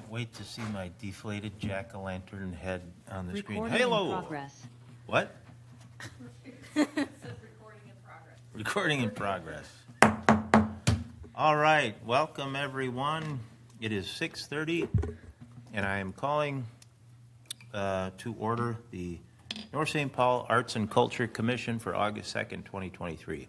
Wait to see my deflated jack-o'-lantern head on the screen. Recording in Hello. progress. What? It says recording in progress. Recording in progress. All right, welcome everyone. It is 6:30, and I am calling to order the North St. Paul Arts and Culture Commission for August 2nd, 2023.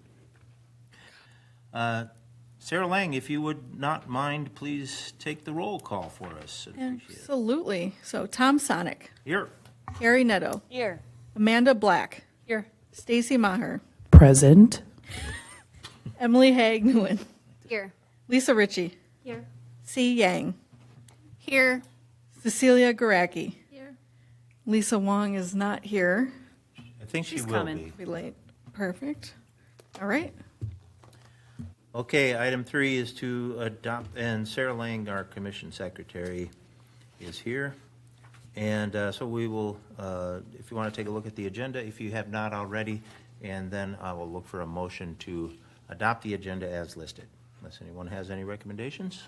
Sarah Lang, if you would not mind, please take the roll call for us. I'd appreciate it. Absolutely. So Tom Sonnek, Here. Carey Nadeau, Here. Amanda Black, Here. Stacy Maher, Present. Emily Haeg Nguyen, Here. Lisa Ritchie, Here. C. Yang, Here. Cecelia Goracki. Here. Lisa Wong is not here. I think she She's will coming. be. Be late. Perfect. All right. Okay, item 3 is to adopt, and Sarah Lang, our commission secretary, is here. And so we will, if you want to take a look at the agenda, if you have not already, and then I will look for a motion to adopt the agenda as listed. Unless anyone has any recommendations?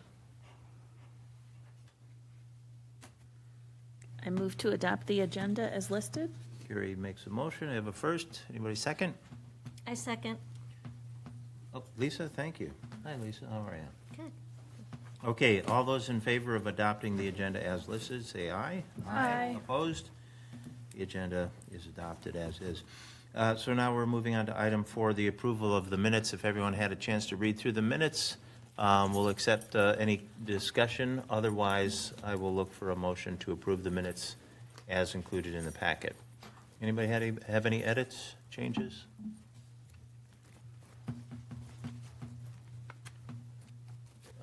I move to adopt the agenda as listed. Carey makes a motion. I have a first. Anybody second? I second. Oh, Lisa, thank you. Hi, Lisa. How are you? Good. Okay, all those in favor of adopting the agenda as listed, say aye. Aye. Opposed? The agenda is adopted as is. So now we're moving on to item 4, the approval of the minutes. If everyone had a chance to read through the minutes, we'll accept any discussion. Otherwise, I will look for a motion to approve the minutes as included in the packet. Anybody have any edits, changes?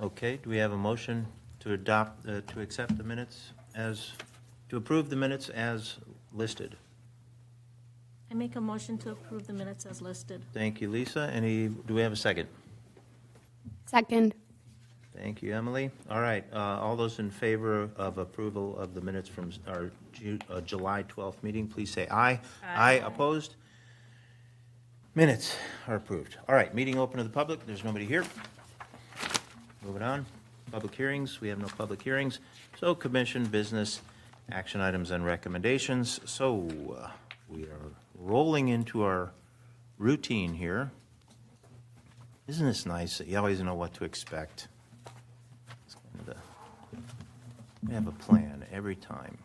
Okay, do we have a motion to adopt, to accept the minutes as, to approve the minutes as listed? I make a motion to approve the minutes as listed. Thank you, Lisa. Do we have a second? Second. Thank you, Emily. All right, all those in favor of approval of the minutes from our July 12th meeting, please say aye. Aye. Opposed? Minutes are approved. All right, meeting open to the public. There's nobody here. Moving on. Public hearings. We have no public hearings. So commission, business, action items, and recommendations. So we are rolling into our routine here. Isn't this nice that you always know what to expect? It's kind of we have a plan every time.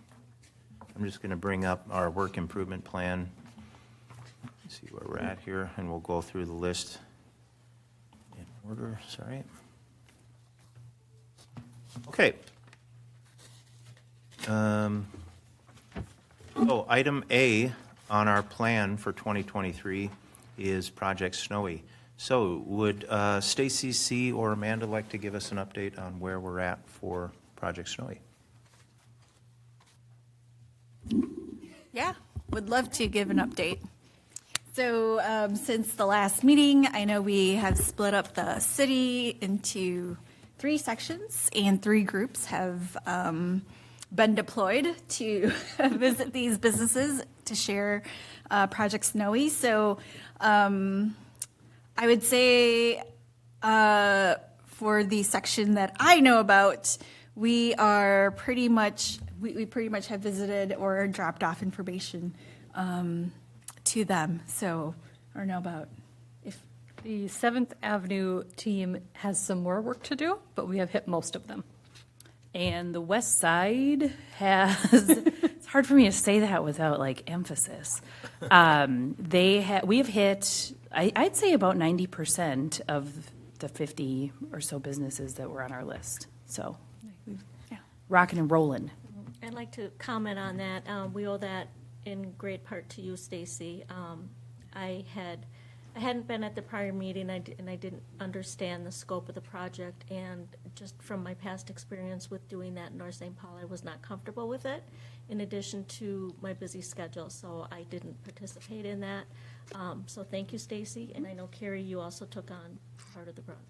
I'm just going to bring up our work improvement plan. Let's see where we're at here, and we'll go through the list in order. Sorry. Okay. So item A on our plan for 2023 is Project Snowy. So would Stacy, C, or Amanda like to give us an update on where we're at for Project Snowy? Yeah, would love to give an update. So since the last meeting, I know we have split up the city into 3 sections, and 3 groups have been deployed to visit these businesses to share Project Snowy. So I would say for the section that I know about, we are pretty much, we pretty much have visited or dropped off information to them. So I don't know about if The 7th Avenue team has some more work to do, but we have hit most of them. And the West Side has, it's hard for me to say that without like emphasis. We have hit, I'd say about 90% of the 50 or so businesses that were on our list. So yeah. rocking and rolling. I'd like to comment on that. We owe that in great part to you, Stacy. I hadn't been at the prior meeting, and I didn't understand the scope of the project, and just from my past experience with doing that in North St. Paul, I was not comfortable with it, in addition to my busy schedule, so I didn't participate in that. So thank you, Stacy, and I know, Carey, you also took on part of the project.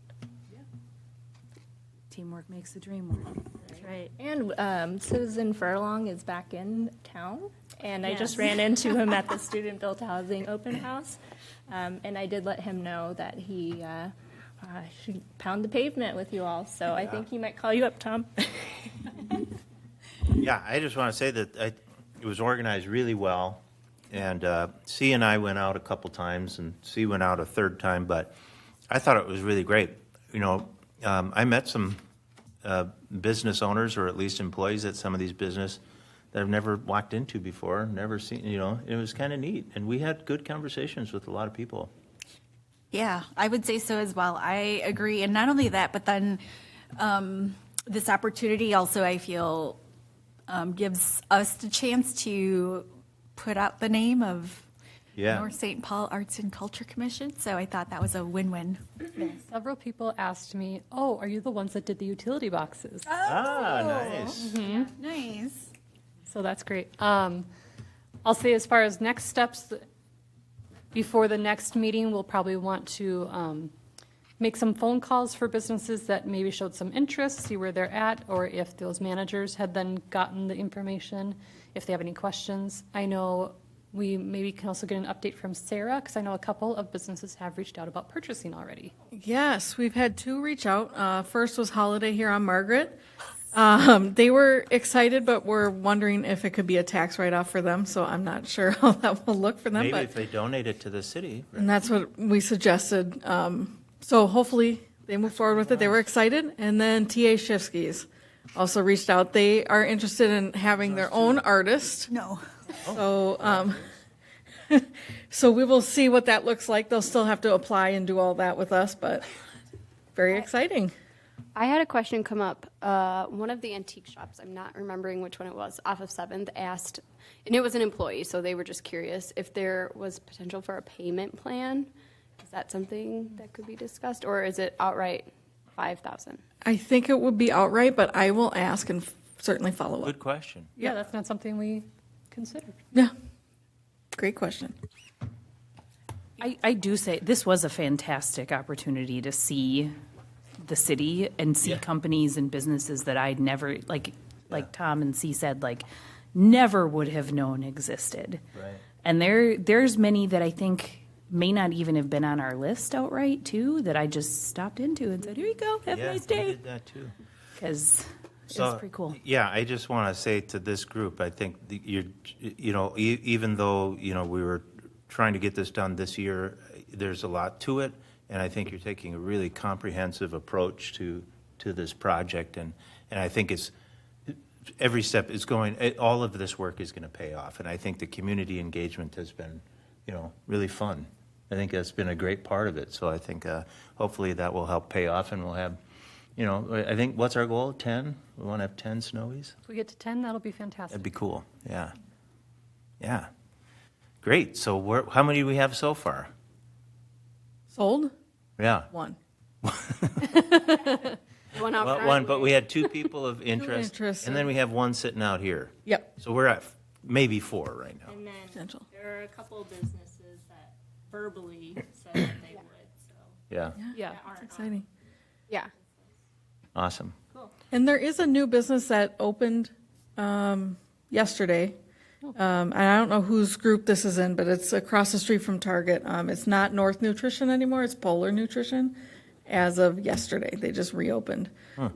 Teamwork makes the dream work. That's right. And Citizen Furlong is back in town, and I just Yes. ran into him at the Student Built Housing Open House, and I did let him know that he should pound the pavement with you all, so I think he might call you up, Tom. Yeah, I just want to say that it was organized really well, and C and I went out a couple times, and C went out a third time, but I thought it was really great. You know, I met some business owners, or at least employees at some of these business that I've never walked into before, never seen, you know, it was kind of neat, and we had good conversations with a lot of people. Yeah, I would say so as well. I agree. And not only that, but then this opportunity also, I feel, gives us the chance to put out the name of Yeah. North St. Paul Arts and Culture Commission. So I thought that was a win-win. Several people asked me, oh, are you the ones that did the utility boxes? Ah, nice. Nice. So that's great. I'll say as far as next steps, before the next meeting, we'll probably want to make some phone calls for businesses that maybe showed some interest, see where they're at, or if those managers had then gotten the information, if they have any questions. I know we maybe can also get an update from Sara, because I know a couple of businesses have reached out about purchasing already. Yes, we've had 2 reach out. First was Holiday here on Margaret. They were excited, but were wondering if it could be a tax write-off for them, so I'm not sure how that will look for them. Maybe But if they donate it to the city. and that's what we suggested. So hopefully they move forward with it. They were excited. And then TA Shifsky's also reached out. They are interested in having their own artist. No. So, so we will see what that looks like. They'll still have to apply and do all that with us, but very exciting. I had a question come up. One of the antique shops, I'm not remembering which one it was, off of 7th, asked, and it was an employee, so they were just curious if there was potential for a payment plan. Is that something that could be discussed, or is it outright 5,000? I think it would be outright, but I will ask and certainly follow up. Good question. Yeah, that's not something we considered. Yeah. Great question. I do say, this was a fantastic opportunity to see the city and see Yeah. companies and businesses that I'd never, like Tom and C said, like, never would have known existed. Right. And there's many that I think may not even have been on our list outright, too, that I just stopped into and said, here you go, have a Yeah, nice we day. did that too. Because it's So, pretty cool. Yeah, I just want to say to this group, I think even though, we were trying to get this done this year, there's a lot to it, and I think you're taking a really comprehensive approach to this project, and I think it's, every step is going, all of this work is going to pay off, and I think the community engagement has been, really fun. I think that's been a great part of it, so I think hopefully that will help pay off, and we'll have, I think, what's our goal, 10? We want to have 10 snowies? If we get to 10, that'll be fantastic. That'd be cool, yeah. Yeah. Great, so how many do we have so far? Sold? Yeah. 1. One out Well, front. one, but we had 2 people of interest, interested. and then we have 1 sitting out here. Yep. So we're at maybe 4 right now. And then Potential. there are a couple of businesses that verbally said that they would, so. Yeah, Yeah. It's exciting. Yeah. awesome. And there is a new business that opened yesterday. And I don't know whose group this is in, but it's across the street from Target. It's not North Nutrition anymore, it's Polar Nutrition. As of yesterday, they just reopened.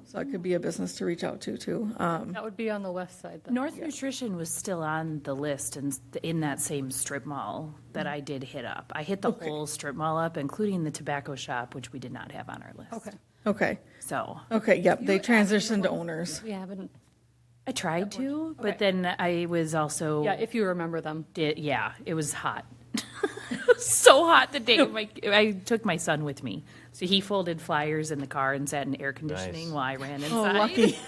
So it could be a business to reach out to, too. That would be on the west side, then. North Nutrition was still on the list and in that same strip mall that I did hit up. I hit the whole strip mall up, including the tobacco shop, which we did not have on our list. Okay. So Okay, yep, they transitioned to owners. We haven't, I tried to, but Okay. then I was also, yeah, if you remember them. it was hot. It was so hot the day I took my son with me. So he folded flyers in the car and sat in air conditioning Nice. while I ran Oh, inside. lucky.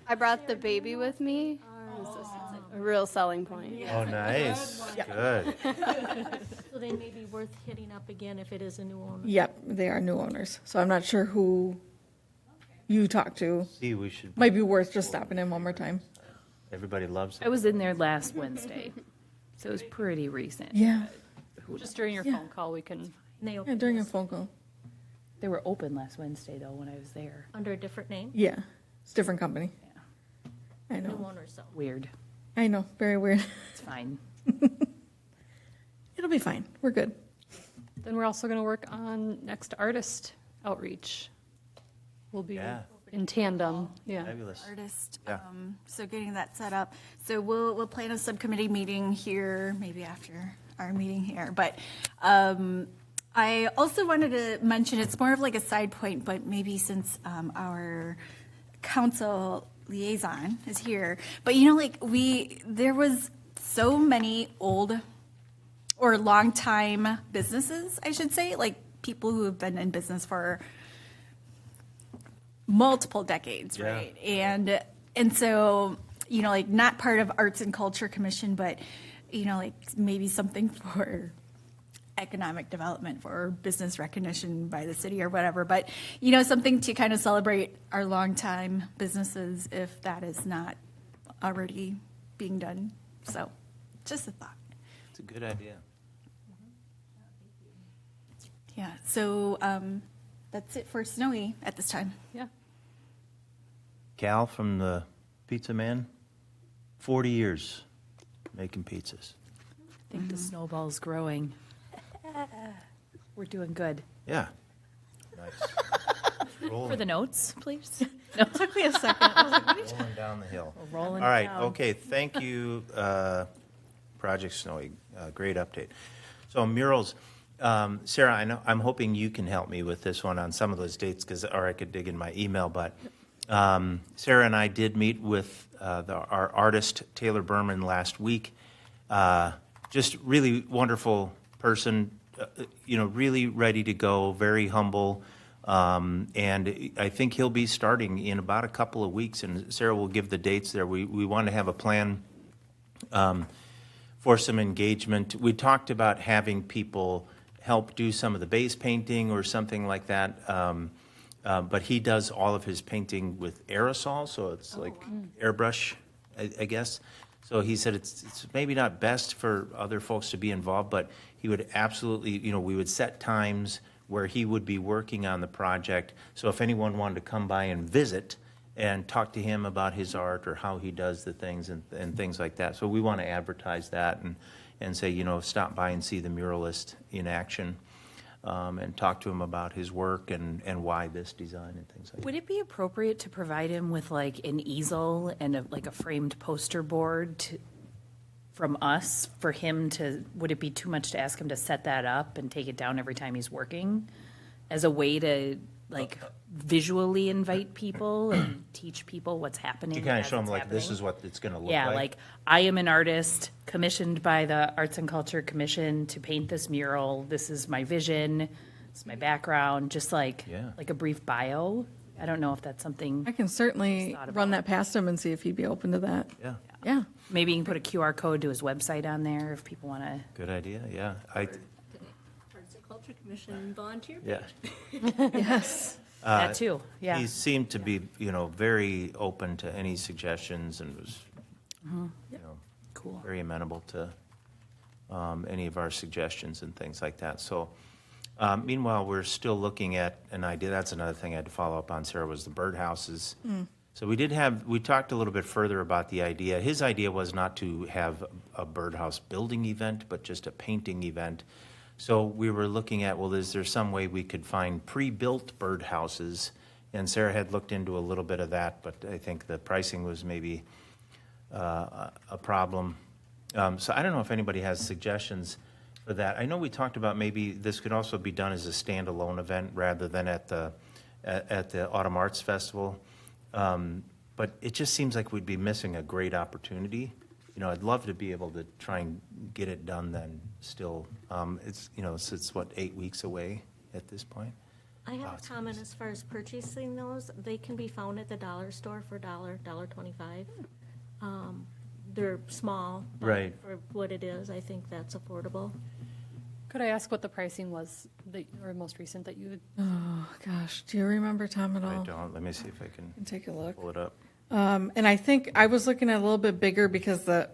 I brought the baby with me. A real selling point. Oh, nice, good. So they may be worth hitting up again if it is a new owner. Yep, they are new owners. So I'm not sure who you talked to. See, we should, Might be worth just stopping in one more time. everybody loves I it. was in there last Wednesday, so it was pretty recent. Yeah, Just during your phone call, we can, And they yeah, opened during a this phone call. They were open last Wednesday, though, when I was there. under a different name, Yeah, it's a different company. I new know, owner, so. Weird. I know, very weird. It's fine. It'll be fine, we're good. then we're also going to work on next artist outreach. We'll be Yeah. in tandem, yeah. Fabulous. artist. Yeah. So getting that set up. So we'll plan a subcommittee meeting here, maybe after our meeting here. But I also wanted to mention, it's more of like a side point, but maybe since our council liaison is here, but like there was so many old or long time businesses, I should say, like people who have been in business for multiple decades, Yeah. right? And so, like not part of Arts and Culture Commission, but, like maybe something for economic development, for business recognition by the city or whatever. But, something to kind of celebrate our longtime businesses if that is not already being done. So just a thought. It's a good idea. Yeah. So that's it for Snowy at this time. Yeah. Cal from the Pizza Man, 40 years making pizzas. I think the snowball's growing. We're doing good. Yeah. Nice. For Rolling, the notes, please. Took me a second. I was like, what are you rolling down the hill. We're rolling All right, down. okay, thank you, Project Snowy, great update. So murals, Sarah, I'm hoping you can help me with this one on some of those dates, or I could dig in my email, but Sarah and I did meet with our artist, Taylor Berman, last week. Just really wonderful person, really ready to go, very humble. And I think he'll be starting in about a couple of weeks, and Sarah will give the dates there. We want to have a plan for some engagement. We talked about having people help do some of the base painting or something like that, but he does all of his painting with aerosol, so it's like airbrush, I guess. So he said it's maybe not best for other folks to be involved, but he would absolutely, we would set times where he would be working on the project. So if anyone wanted to come by and visit and talk to him about his art or how he does the things and things like that. So we want to advertise that and say, stop by and see the muralist in action, and talk to him about his work and why this design and things like that. Would it be appropriate to provide him with like an easel and a framed poster board from us for him to, would it be too much to ask him to set that up and take it down every time he's working as a way to visually invite people and teach people what's happening? You kind of as show them it's like, this happening? is what it's going to look Yeah, like. like I am an artist commissioned by the Arts and Culture Commission to paint this mural. This is my vision. It's my background. Just like a brief bio. I don't know if that's something. I can certainly Thought about run that past him and see if he'd be open to that. Yeah, Yeah. Maybe you can put a QR code to his website on there if people want to. good idea, yeah. Arts and Culture Commission volunteer. Yeah. Yes. That too, yeah. He seemed to be, very open to any suggestions and was, Cool. very amenable to any of our suggestions and things like that. So meanwhile, we're still looking at an idea. That's another thing I had to follow up on, Sarah, was the birdhouses. So we talked a little bit further about the idea. His idea was not to have a birdhouse building event, but just a painting event. So we were looking at, well, is there some way we could find pre-built birdhouses? And Sarah had looked into a little bit of that, but I think the pricing was maybe a problem. So I don't know if anybody has suggestions for that. I know we talked about maybe this could also be done as a standalone event rather than at the Autumn Arts Festival. But it just seems like we'd be missing a great opportunity. I'd love to be able to try and get it done then still. It's what, 8 weeks away at this point? I have a comment as far as purchasing those. They can be found at the dollar store for $1.25. They're small. But Right. for what it is, I think that's affordable. Could I ask what the pricing was, or most recent that you had? Oh, gosh. Do you remember, Tom, at all? I don't. Let me see if I can Take a look. pull it up. And I think I was looking at a little bit bigger because the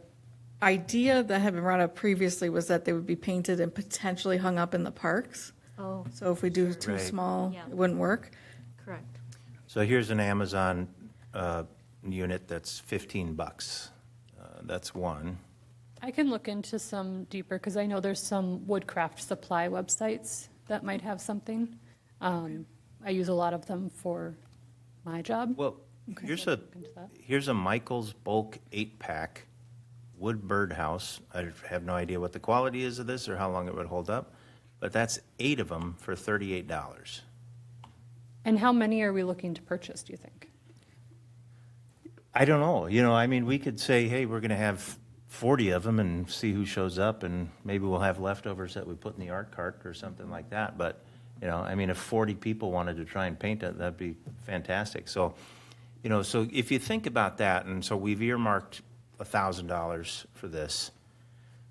idea that had been brought up previously was that they would be painted and potentially hung up in the parks. Oh, So if we do too Right. small, Yeah. it wouldn't work. correct. So here's an Amazon unit that's $15. That's one. I can look into some deeper, because I know there's some woodcraft supply websites that might have something. I use a lot of them for my job. Well, here's into that. here's a Michael's bulk 8-pack wood birdhouse. I have no idea what the quality is of this or how long it would hold up, but that's 8 of them for $38. And how many are we looking to purchase, do you think? I don't know, I mean, we could say, hey, we're gonna have 40 of them and see who shows up, and maybe we'll have leftovers that we put in the art cart or something like that, but, I mean, if 40 people wanted to try and paint it, that'd be fantastic. So, so if you think about that, and so we've earmarked $1,000 for this.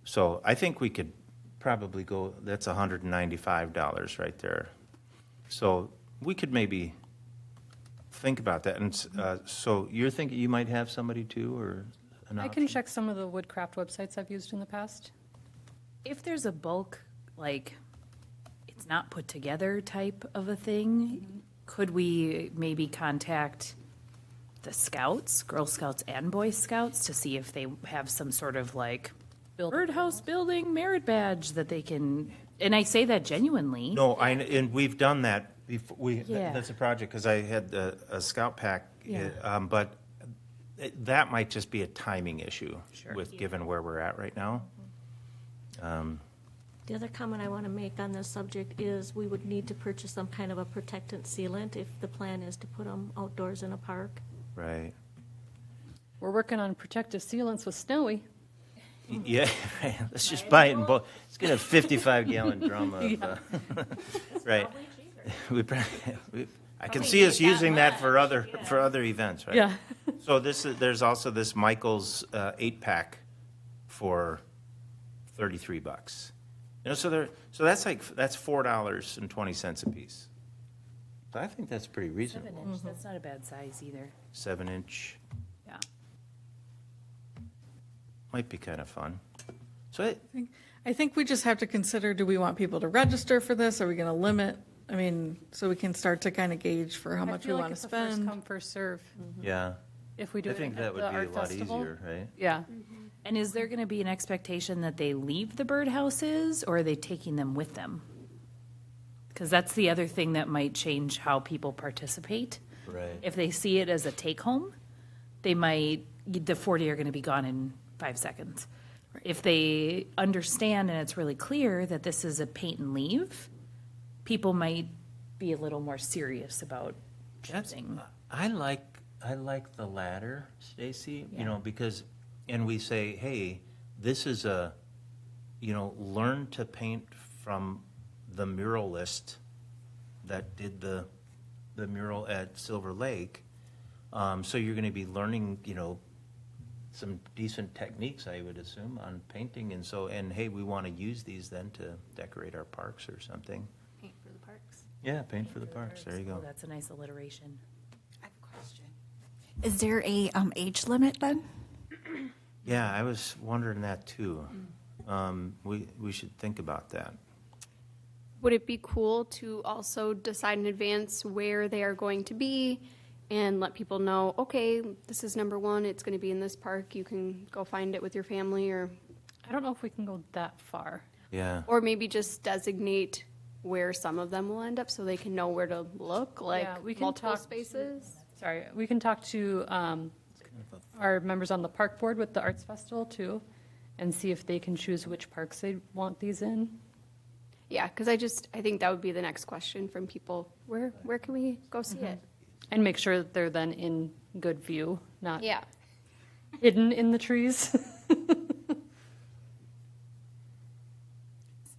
So I think we could probably go, that's $195 right there. So we could maybe think about that. And so you're thinking you might have somebody too, or an I option? can check some of the woodcraft websites I've used in the past. If there's a bulk, like, it's not put together type of a thing, could we maybe contact the Scouts, Girl Scouts and Boy Scouts, to see if they have some sort of like birdhouse building merit badge that they can, and I say that genuinely. No, and we've done that. Yeah. That's a project, because I had a scout pack, but that might just be a timing issue with, given where we're at right now. The other comment I want to make on this subject is we would need to purchase some kind of a protectant sealant if the plan is to put them outdoors in a park. Right. We're working on protective sealants with Snowy. Yeah, right. Let's just buy it in bulk. Let's get a 55-gallon drum of, right. I can see us using that for other events, right? Yeah. So there's also this Michael's 8-pack for $33. So that's $4.20 a piece. So I think that's pretty reasonable. 7-inch, that's not a bad size either. 7-inch Yeah. might be kind of fun. So I think we just have to consider, do we want people to register for this? Are we going to limit? I mean, so we can start to kind of gauge for how much we want to It's a first spend. come, first serve. yeah, If we do I it think at that would the be a art lot festival. easier, right? Yeah. And is there going to be an expectation that they leave the birdhouses, or are they taking them with them? Because that's the other thing that might change how people participate. Right. If they see it as a take-home, they might, the 40 are going to be gone in 5 seconds. If they understand and it's really clear that this is a paint and leave, people might be a little more serious about choosing. I like the latter, Stacy, because, and we say, hey, this is learn to paint from the muralist that did the mural at Silver Lake. So you're going to be learning, some decent techniques, I would assume, on painting. And hey, we want to use these then to decorate our parks or something. Paint for the parks. Yeah, paint for the parks. There you Oh, go. that's a nice alliteration. I have a question. Is there a age limit then? Yeah, I was wondering that too. We should think about that. Would it be cool to also decide in advance where they are going to be and let people know, okay, this is number 1, it's going to be in this park, you can go find it with your family, or I don't know if we can go that far. Yeah. maybe just designate where some of them will end up so they can know where to look, like Yeah, we can multiple talk to- spaces. Sorry, we can talk to our members on the park board with the arts festival too, and see if they can choose which parks they want these in. Yeah, because I think that would be the next question from people. Where can we go see it? And make sure that they're then in good view, not Yeah. hidden in the trees.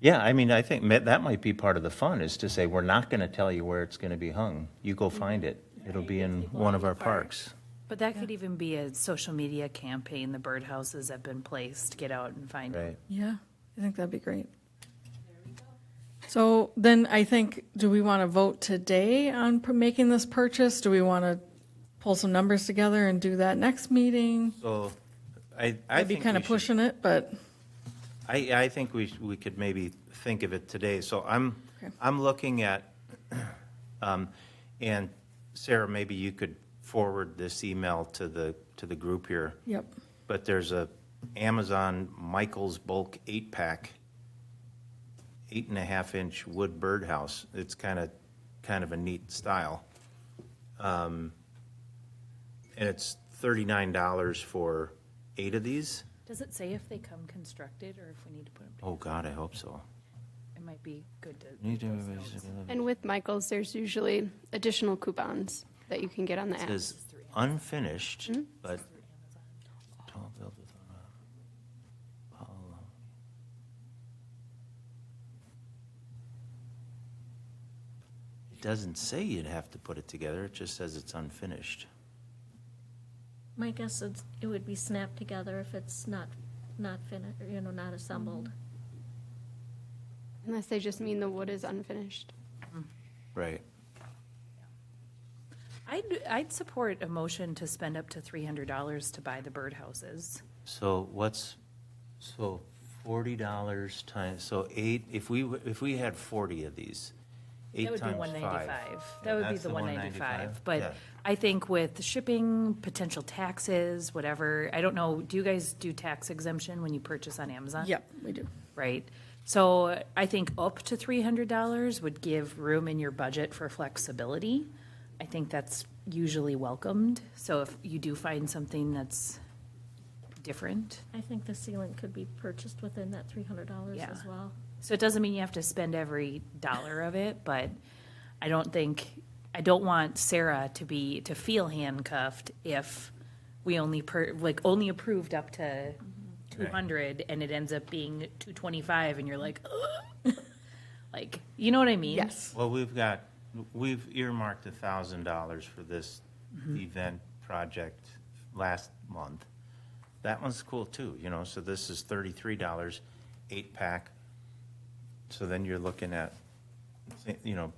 Yeah, I mean, I think that might be part of the fun, is to say, we're not going to tell you where it's going to be hung. You go find it. It'll be in one of our parks. But that could even be a social media campaign. The birdhouses have been placed. Get out and find it. Right. Yeah, I think that'd be great. So then I think, do we want to vote today on making this purchase? Do we want to pull some numbers together and do that next meeting? So I I'd be think kind we of should- pushing it, but I think we could maybe think of it today. So I'm looking at, and Sarah, maybe you could forward this email to the group here. yep. But there's a Amazon Michael's bulk 8-pack, 8.5-inch wood birdhouse. It's kind of a neat style. And it's $39 for 8 of these? Does it say if they come constructed or if we need to put them Oh, God, I hope so. It might be good to. And with Michael's, there's usually additional coupons that you can get on the It app. says unfinished, but 12 built with, it doesn't say you'd have to put it together, it just says it's unfinished. My guess is it would be snapped together if it's not finished, not assembled. Unless they just mean the wood is unfinished. Right. I'd support a motion to spend up to $300 to buy the birdhouses. So so $40 times, so 8, if we had 40 of these, 8 That would be times 5. 195. That would be That's the 195. 195? But Yeah. I think with shipping, potential taxes, whatever, I don't know, do you guys do tax exemption when you purchase on Amazon? Yep, we do. Right. So I think up to $300 would give room in your budget for flexibility. I think that's usually welcomed. So if you do find something that's different, I think the ceiling could be purchased within that $300 Yeah. as well. so it doesn't mean you have to spend every dollar of it, but I don't want Sara to feel handcuffed if we only approved up to 200 and it ends up being 225 and you're like, ugh. Like, you know what I mean? Yes. Well, we've earmarked $1,000 for this event project last month. That one's cool too, so this is $33, 8-pack. So then you're looking at,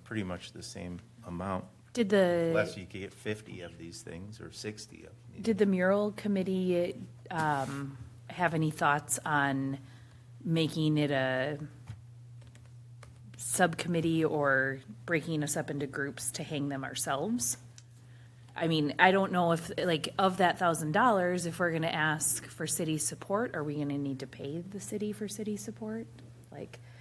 pretty much the same amount. Unless you get 50 of these things or 60 of them. Did the mural committee have any thoughts on making it a subcommittee or breaking us up into groups to hang them ourselves? I mean, I don't know if, of that $1,000, if we're going to ask for city support, are we going to need to pay the city for city support?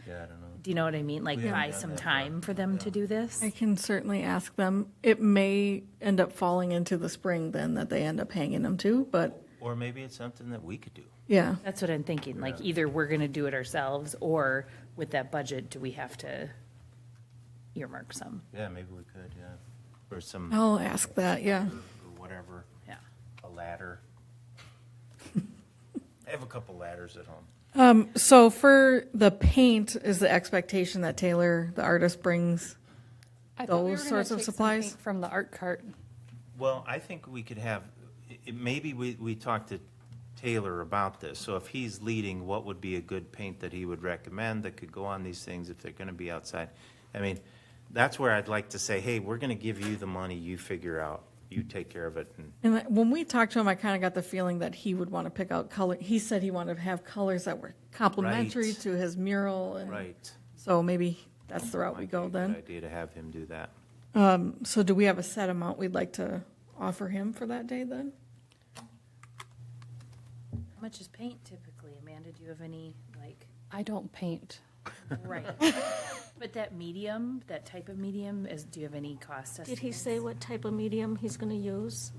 Yeah, I don't know. Do you know what I mean? We haven't Buy done some that time yet. for them to do this? I can certainly ask them. It may end up falling into the spring then that they end up hanging them too, but Or maybe it's something that we could do. yeah. That's what I'm thinking. Either we're going to do it ourselves, or with that budget, do we have to earmark some? Yeah, maybe we could, yeah. Or some, I'll ask that, yeah. or whatever, Yeah. a ladder. I have a couple ladders at home. So for the paint, is the expectation that Taylor, the artist, brings I thought we were those gonna sorts of take some supplies? paint from the art cart. Well, I think we could have, maybe we talked to Taylor about this. So if he's leading, what would be a good paint that he would recommend that could go on these things if they're going to be outside? I mean, that's where I'd like to say, hey, we're going to give you the money, you figure out, you take care of it. And when we talked to him, I kind of got the feeling that he would want to pick out color. He said he wanted to have colors that were complementary Right. to his mural. And Right. so maybe that's the route we Might go be a good then. idea to have him do that. So do we have a set amount we'd like to offer him for that day then? How much is paint typically? Amanda, do you have any, I don't paint. right? But that medium, that type of medium, do you have any cost estimates? Did he say what type of medium he's going to use?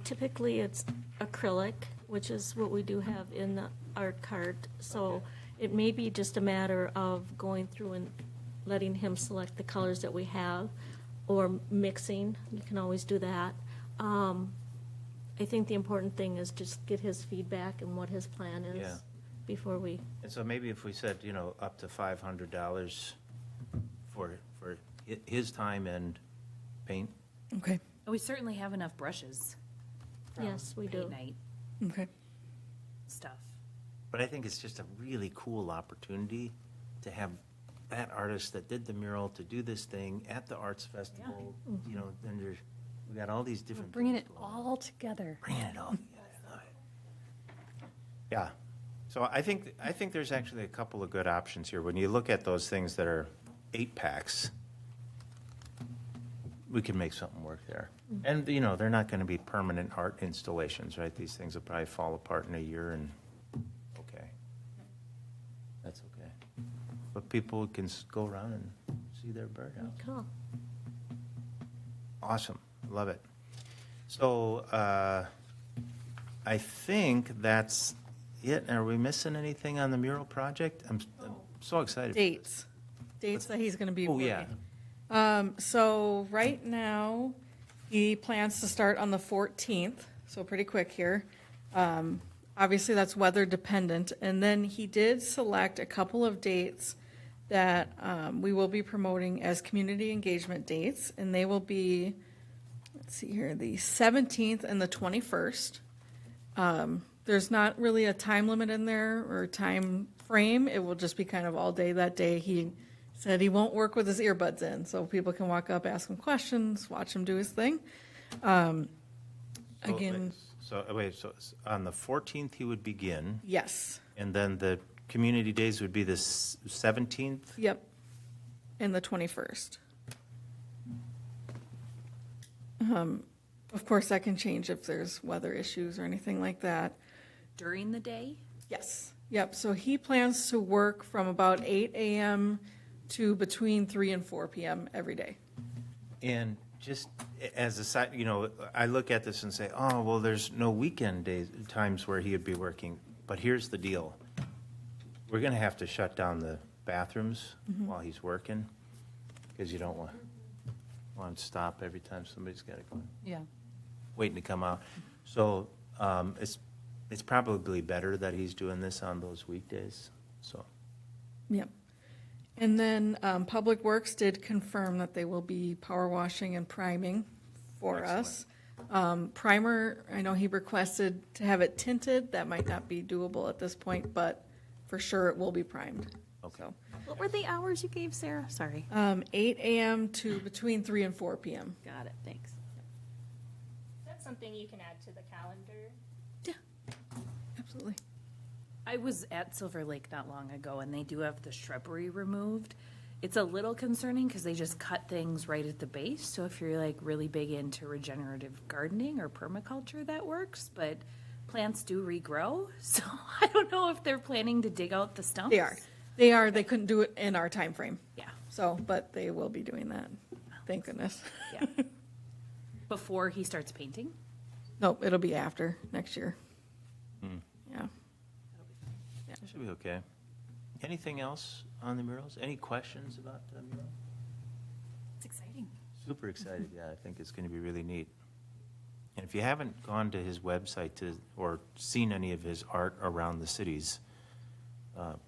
Typically, it's acrylic, which is what we do have in the art cart. So it may be just a matter of going through and letting him select the colors that we have, or mixing. You can always do that. I think the important thing is just get his feedback and what his plan is Yeah. before we. And so maybe if we said, up to $500 for his time and paint. Okay, We certainly have enough brushes. from Yes, we paint do. night okay. stuff. But I think it's just a really cool opportunity to have that artist that did the mural to do this thing at the arts festival. Then we got all these different. Bringing things it going on. all together. Bringing it all together. I love it. Yeah. So I think there's actually a couple of good options here. When you look at those things that are 8-packs, we can make something work there. And, they're not going to be permanent art installations, right? These things will probably fall apart in a year and, okay. That's okay. But people can go around and see their birdhouse. Cool. Awesome. Love it. So I think that's it. Are we missing anything on the mural project? I'm so excited. Dates that he's going to be Oh, working. yeah. So right now, he plans to start on the 14th, so pretty quick here. Obviously, that's weather dependent. And then he did select a couple of dates that we will be promoting as community engagement dates, and they will be, let's see here, the 17th and the 21st. There's not really a time limit in there or time frame. It will just be kind of all day that day. He said he won't work with his earbuds in, so people can walk up, ask him questions, watch him do his thing. Again, So on the 14th, he would begin, yes, and then the community days would be the 17th? yep, and the 21st. Of course, that can change if there's weather issues or anything like that. During the day? Yes, yep, so he plans to work from about 8 a.m. to between 3 and 4 p.m. every day. And just as a side, I look at this and say, oh, well, there's no weekend days, times where he would be working. But here's the deal. We're going to have to shut down the bathrooms while he's working, because you don't want to stop every time somebody's got to go, Yeah. waiting to come out. So it's probably better that he's doing this on those weekdays, so. Yep. And then Public Works did confirm that they will be power washing and priming for us. Primer, I know he requested to have it tinted. That might not be doable at this point, but for sure it will be primed. Okay. So, What were the hours you gave, Sarah? Sorry. 8 a.m. to between 3 and 4 p.m. Got it, thanks. That's something you can add to the calendar. Absolutely. I was at Silver Lake not long ago, and they do have the shrubbery removed. It's a little concerning because they just cut things right at the base. So if you're like really big into regenerative gardening or permaculture, that works. But plants do regrow, so I don't know if they're planning to dig out the stumps. They are. They are. They couldn't do it in our time frame. Yeah, So, but they will be doing that. Thank goodness. yeah. Before he starts painting. Nope, it'll be after next year. Yeah. It should be okay. Anything else on the murals? Any questions about the mural? It's exciting. Super excited, yeah, I think it's going to be really neat. And if you haven't gone to his website or seen any of his art around the cities,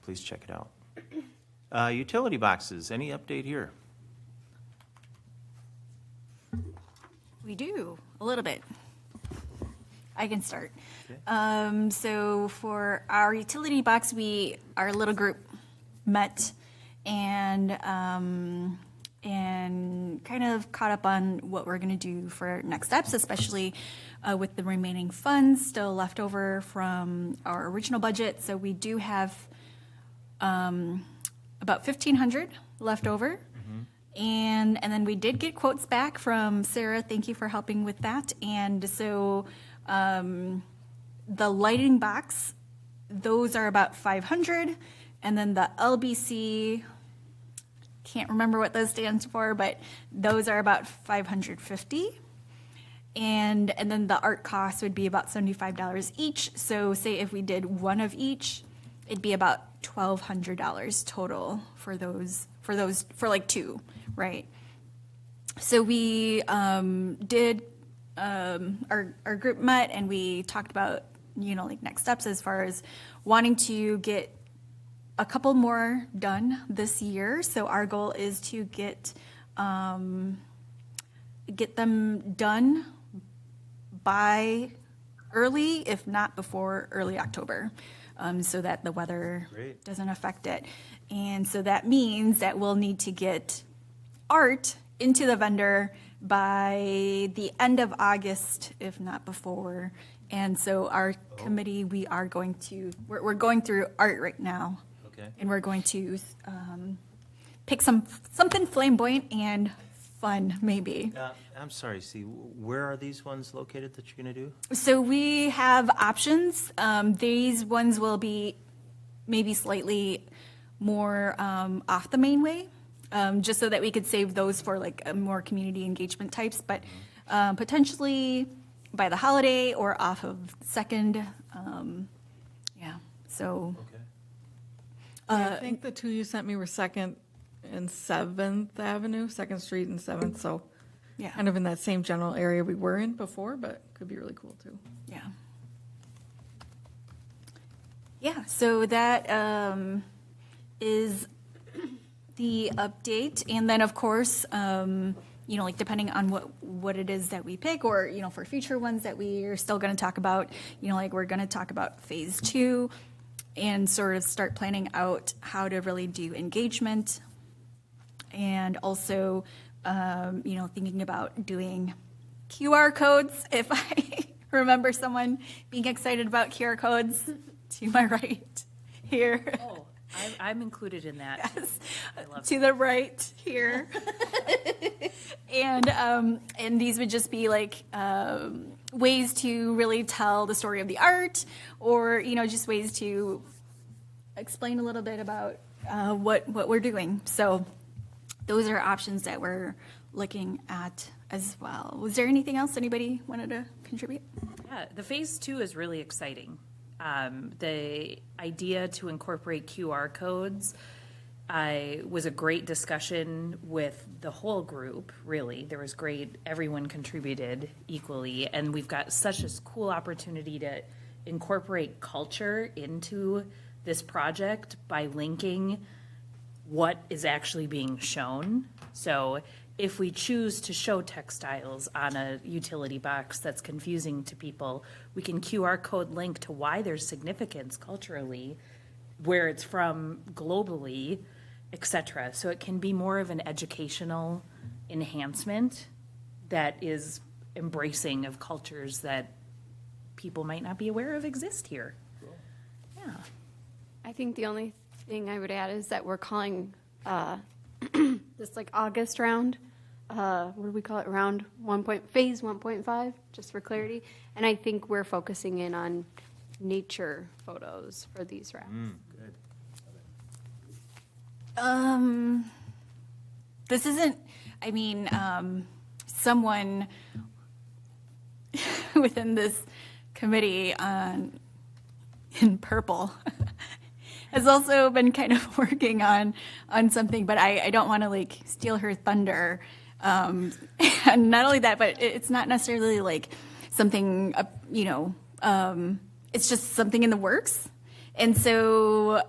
please check it out. Utility boxes, any update here? We do, a little bit. I can start. Okay. So for our utility box, our little group met and kind of caught up on what we're going to do for next steps, especially with the remaining funds still left over from our original budget. So we do have about $1,500 left over. And then we did get quotes back from Sara. Thank you for helping with that. And so the lighting box, those are about $500. And then the LBC, can't remember what those stands for, but those are about $550. And then the art cost would be about $75 each. So say if we did one of each, it'd be about $1,200 total for like two, right? So we did our group met and we talked about like next steps as far as wanting to get a couple more done this year. So our goal is to get them done by early, if not before early October, so that the weather Great. doesn't affect it. And so that means that we'll need to get art into the vendor by the end of August, if not before. And so our committee, we're going through art right now. Okay. And we're going to pick something flamboyant and fun, maybe. I'm sorry, see, where are these ones located that you're going to do? So we have options. These ones will be maybe slightly more off the main way, just so that we could save those for like a more community engagement types. But potentially by the holiday or off of 2nd. Yeah, so. Okay. I think the two you sent me were 2nd and 7th Avenue, 2nd Street and 7th, so Yeah. kind of in that same general area we were in before, but could be really cool too. Yeah. Yeah, so that is the update. And then, of course, like depending on what it is that we pick, or, for future ones that we are still going to talk about, like we're going to talk about phase 2 and sort of start planning out how to really do engagement. And also, thinking about doing QR codes, if I remember someone being excited about QR codes to my right here. Oh, I'm included in that. Yes, I love to the right here. And these would just be like ways to really tell the story of the art, or just ways to explain a little bit about what we're doing. So those are options that we're looking at as well. Was there anything else anybody wanted to contribute? Yeah, the phase 2 is really exciting. The idea to incorporate QR codes was a great discussion with the whole group, really. There was great, everyone contributed equally, and we've got such a cool opportunity to incorporate culture into this project by linking what is actually being shown. So if we choose to show textiles on a utility box that's confusing to people, we can QR code link to why there's significance culturally, where it's from globally, etc. So it can be more of an educational enhancement that is embracing of cultures that people might not be aware of exist here. Yeah. I think the only thing I would add is that we're calling this like August round. What do we call it? Round phase 1.5, just for clarity. And I think we're focusing in on nature photos for these rounds. Good. This isn't, someone within this committee in purple has also been kind of working on something, but I don't want to steal her thunder. And not only that, but it's not necessarily something, it's just something in the works. And so,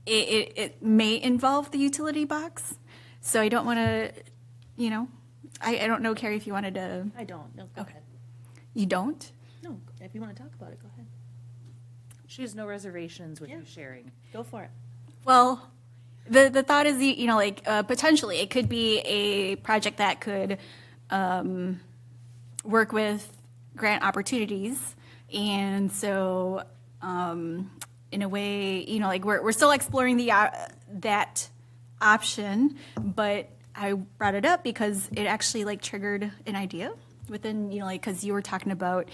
it may involve the utility box. So I don't want to, I don't know, Carey, if you wanted to. I don't. No, go ahead. You don't? No, if you want to talk about it, go ahead. She has no reservations with you sharing. Go for it. Well, the thought is, potentially it could be a project that could work with grant opportunities. And so, in a way, we're still exploring that option, but I brought it up because it actually triggered an idea within, because you were talking about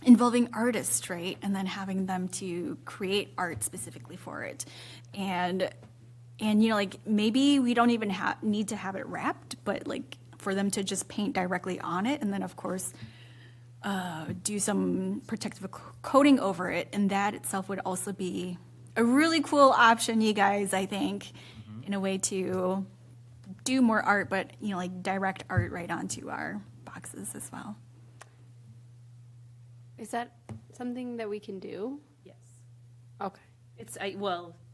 involving artists, right? And then having them to create art specifically for it. And maybe we don't even need to have it wrapped, but for them to just paint directly on it. And then of course, do some protective coating over it. And that itself would also be a really cool option, you guys, I think, in a way to do more art, but, direct art right onto our boxes as well. Is that something that we can do? Yes. Okay.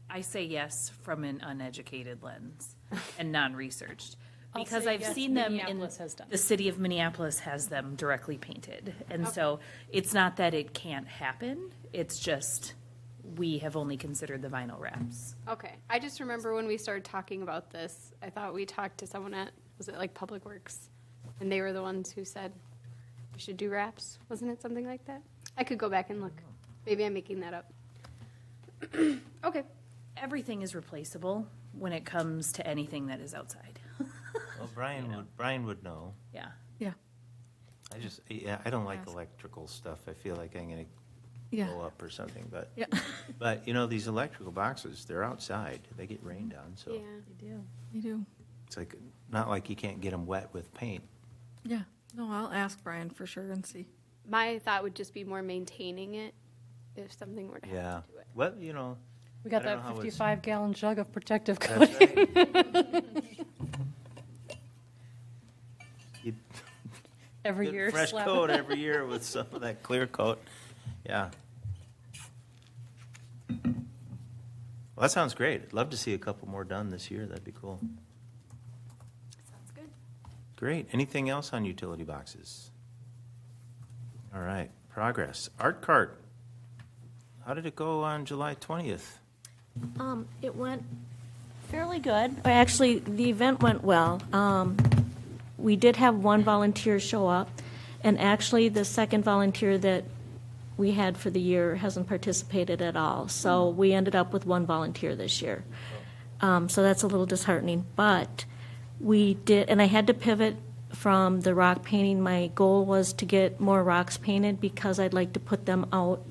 I say yes from an uneducated lens and non-researched. I'll Because say I've yes, seen them in, Minneapolis has done. the city of Minneapolis has them directly painted. And so it's not that it can't happen, it's just we have only considered the vinyl wraps. Okay. I just remember when we started talking about this, I thought we talked to someone at, was it Public Works? And they were the ones who said we should do wraps. Wasn't it something like that? I could go back and look. Maybe I'm making that up. Okay. Everything is replaceable when it comes to anything that is outside. Well, Brian would know. Yeah. Yeah. I don't like electrical stuff. I feel like I'm going to Yeah. blow up or something, but, Yeah. but these electrical boxes, they're outside. They get rained on, so. Yeah. They do. You do. It's like, not like you can't get them wet with paint. Yeah, no, I'll ask Brian for sure and see. My thought would just be more maintaining it if something were to happen Yeah. to it. Well, you know, We got I don't that know how it's- 55-gallon jug of protective that's coating. right. You Every get year. fresh slap coat it. every year with some of that clear coat. Yeah. Well, that sounds great. I'd love to see a couple more done this year. That'd be cool. Sounds good. Great. Anything else on utility boxes? All right. Progress. Art cart. How did it go on July 20th? It went fairly good. Actually, the event went well. We did have one volunteer show up, and actually, the second volunteer that we had for the year hasn't participated at all. So we ended up with one volunteer this year. So that's a little disheartening. But we did, and I had to pivot from the rock painting. My goal was to get more rocks painted because I'd like to put them out.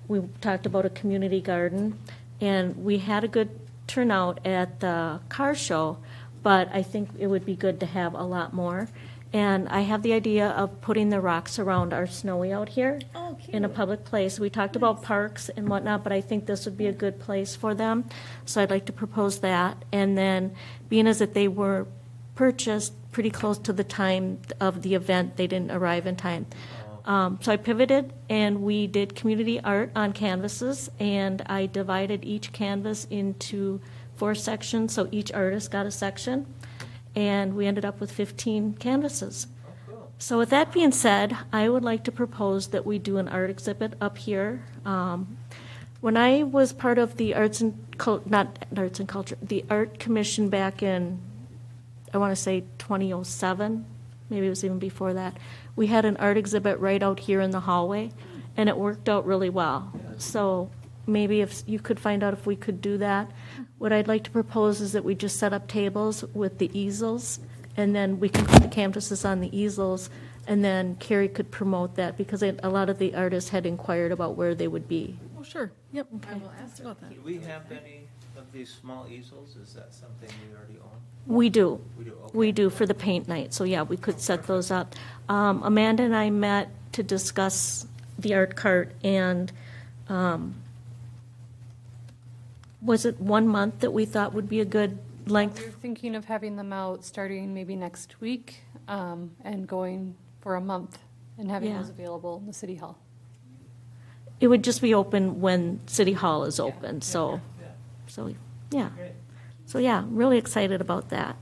We talked about a community garden, and we had a good turnout at the car show, but I think it would be good to have a lot more. And I have the idea of putting the rocks around our snowy out here in a public place. We talked about parks and whatnot, but I think this would be a good place for them. So I'd like to propose that. And then, being as that they were purchased pretty close to the time of the event, they didn't arrive in time. So I pivoted, and we did community art on canvases, and I divided each canvas into 4 sections, so each artist got a section, and we ended up with 15 canvases. So with that being said, I would like to propose that we do an art exhibit up here. When I was part of the the Art Commission back in, I want to say 2007, maybe it was even before that, we had an art exhibit right out here in the hallway, and it worked out really well. So maybe if you could find out if we could do that. What I'd like to propose is that we just set up tables with the easels, and then we can put the canvases on the easels, and then Carey could promote that, because a lot of the artists had inquired about where they would be. Oh, sure, yep, I will ask about that. Do we have any of these small easels? Is that something we already own? We do. We do, okay. We do for the paint night, so yeah, we could set those up. Amanda and I met to discuss the art cart, and was it 1 month that we thought would be a good length? We're thinking of having them out starting maybe next week and going for a month and having Yeah. those available in the city hall. It would just be open when City Hall is Yeah. open, so, yeah. So, yeah, really excited about that.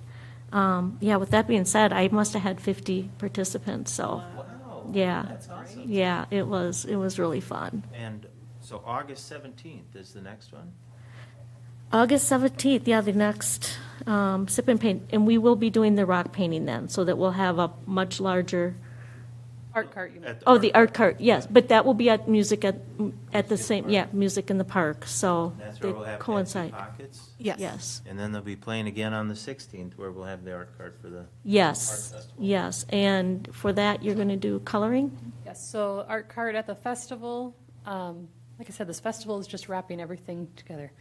Yeah, with that being said, I must have had 50 participants, so, Wow. yeah. That's awesome. Yeah, it was really fun. And so August 17th is the next one? August 17th, yeah, the next Sip and Paint, and we will be doing the rock painting then, so that we'll have a much larger, Art cart, you mean? At oh, the art cart, yes, but that will be at music at the same, yeah, music in the park, so That's they where we'll have empty coincide. pockets? Yes, And then they'll be playing again on the 16th, where we'll have the art cart for the Art yes, Festival. yes, and for that, you're going to do coloring? Yes, so art cart at the festival. Like I said, this festival is just wrapping everything together.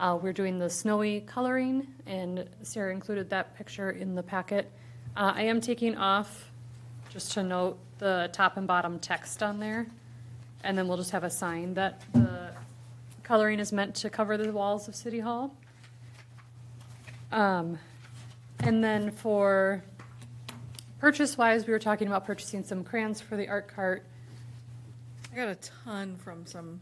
We're doing the snowy coloring, and Sarah included that picture in the packet. I am taking off, just to note, the top and bottom text on there, and then we'll just have a sign that the coloring is meant to cover the walls of City Hall. And then for purchase-wise, we were talking about purchasing some crayons for the art cart. I got a ton from some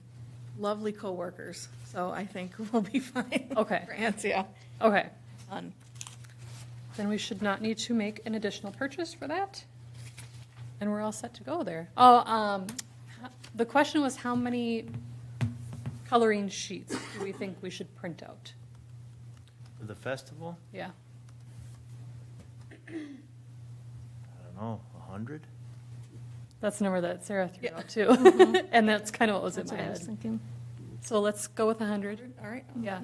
lovely coworkers, so I think we'll be fine. Okay. Grants, yeah, Okay, ton. then we should not need to make an additional purchase for that. And we're all set to go there. Oh, the question was how many coloring sheets do we think we should print out? For the festival? Yeah. I don't know, 100? That's the number that Sarah threw Yeah. out too. And that's kind of what was in That's my what I was head. thinking. So let's go with 100. All right. Yeah.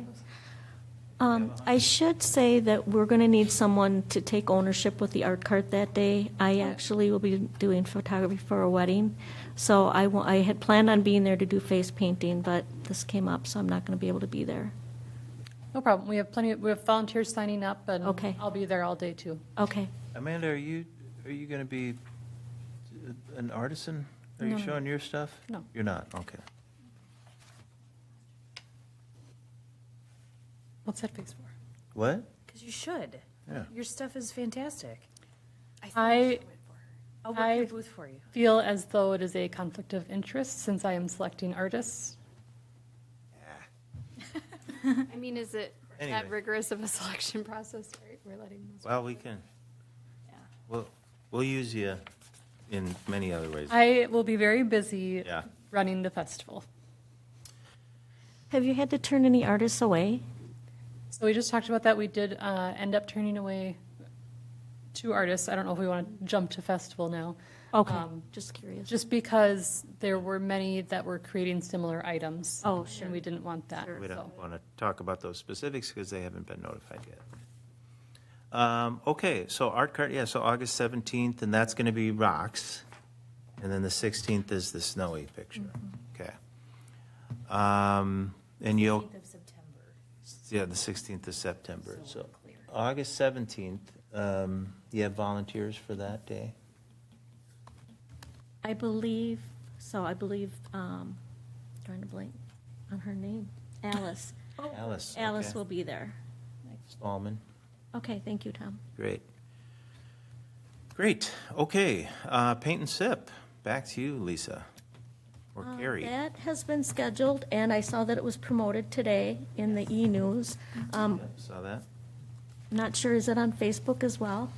I should say that we're going to need someone to take ownership with the art cart that day. I actually will be doing photography for a wedding, so I had planned on being there to do face painting, but this came up, so I'm not going to be able to be there. No problem. We have we have volunteers signing up, and Okay. I'll be there all day, too. Okay. Amanda, are you going to be an artisan? Are you showing your stuff? No. You're not, okay. What's that face for? What? Because you should. Yeah. Your stuff is fantastic. I I'll work I- your booth for you. feel as though it is a conflict of interest since I am selecting artists. I mean, is it Anyway. that rigorous of a selection process? Right? We're letting those. Well, we can, we'll use you in many other ways. I will be very busy Yeah. running the festival. Have you had to turn any artists away? So we just talked about that. We did end up turning away 2 artists. I don't know if we want to jump to festival now. Okay, just curious. Just because there were many that were creating similar items. Oh, sure. And we didn't want that. Sure. We so. don't want to talk about those specifics because they haven't been notified yet. Okay, so art cart, yeah, so August 17th, and that's going to be rocks. And then the 16th is the snowy picture. Okay. And you'll, Of September. yeah, the 16th of September. So August 17th, you have volunteers for that day? I believe, trying to blank on her name, Alice. Alice. Alice okay. will be there. Stallman. Okay, thank you, Tom. Great. Great. Okay. Paint and sip. Back to you, Lisa. Or Carey. That has been scheduled, and I saw that it was promoted today in the e-news. Saw that? Not sure, is it on Facebook as well?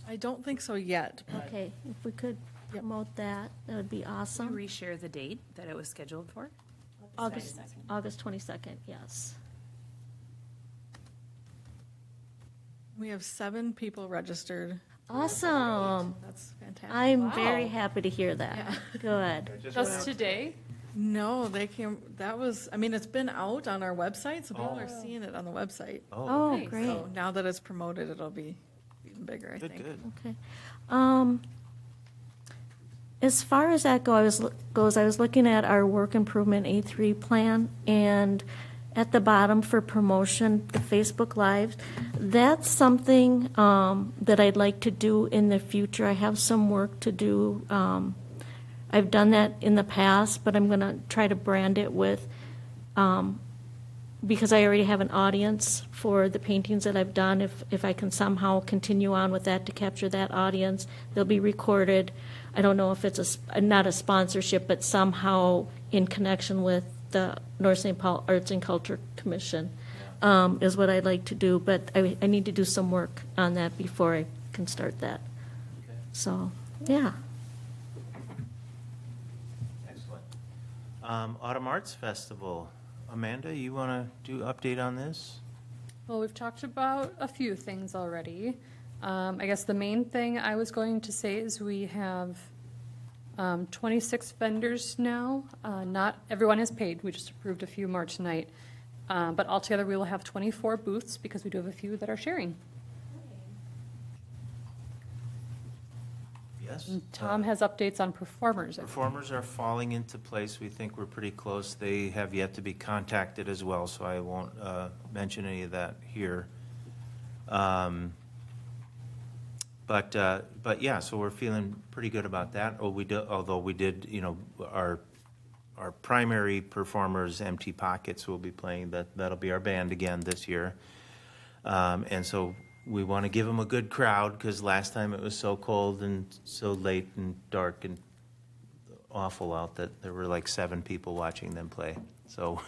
I don't think so yet. Okay, if we could promote that, that would be Can you awesome. reshare the date that it was scheduled for? August 22nd, yes. We have 7 people registered. Awesome. That's fantastic. I'm very happy to hear that. Good. Just today? No, they came, that was, I mean, it's been out on our website, so people are seeing it on the website. Oh, nice. great. So now that it's promoted, it'll be even bigger, I Good, think. good. Okay. As far as that goes, I was looking at our work improvement A3 plan, and at the bottom for promotion, the Facebook Lives, that's something that I'd like to do in the future. I have some work to do. I've done that in the past, but I'm going to try to brand it with, because I already have an audience for the paintings that I've done. If I can somehow continue on with that to capture that audience, they'll be recorded. I don't know if it's not a sponsorship, but somehow in connection with the North St. Paul Arts and Culture Commission is what I'd like to do. But I need to do some work on that before I can start that. So, yeah. Excellent. Autumn Arts Festival. Amanda, you want to do update on this? Well, we've talked about a few things already. I guess the main thing I was going to say is we have 26 vendors now. Not everyone is paid. We just approved a few more tonight. But altogether, we will have 24 booths because we do have a few that are sharing. Yes. Tom has updates on performers. Performers are falling into place. We think we're pretty close. They have yet to be contacted as well, so I won't mention any of that here. But yeah, so we're feeling pretty good about that. Although we did, our primary performers, Empty Pockets, will be playing. That'll be our band again this year. And so we want to give them a good crowd because last time it was so cold and so late and dark and awful out that there were like 7 people watching them play. So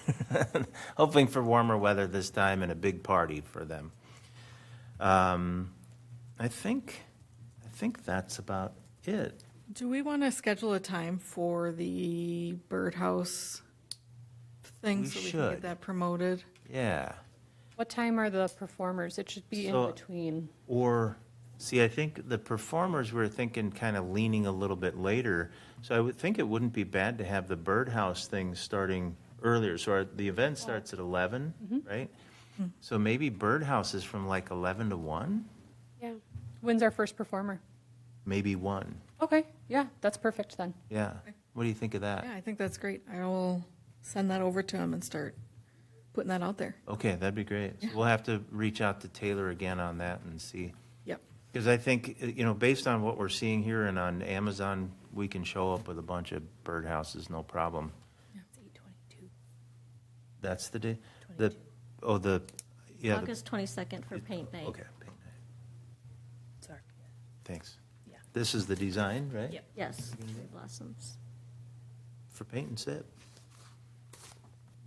hoping for warmer weather this time and a big party for them. I think that's about it. Do we want to schedule a time for the birdhouse thing We so we can should. get that promoted? Yeah. What time are the performers? It should be So- in between. Or, see, I think the performers were thinking kind of leaning a little bit later. So I would think it wouldn't be bad to have the birdhouse thing starting earlier. So the event starts at 11, right? So maybe birdhouse is from like 11 to 1, Yeah. When's our first performer? maybe 1. Okay, yeah, that's perfect then. Yeah. What do you think of that? Yeah, I think that's great. I will send that over to him and start putting that out there. Okay, that'd be great. So we'll have to reach out to Taylor again on that and see. Yep. Because I think, based on what we're seeing here and on Amazon, we can show up with a bunch of birdhouses, no problem. It's 8/22. That's the day? 22. Yeah. August 22nd for paint night. Okay, paint night. Sorry. Thanks. Yeah. This is the design, right? Yep. Yes, cherry blossoms. For paint and sip.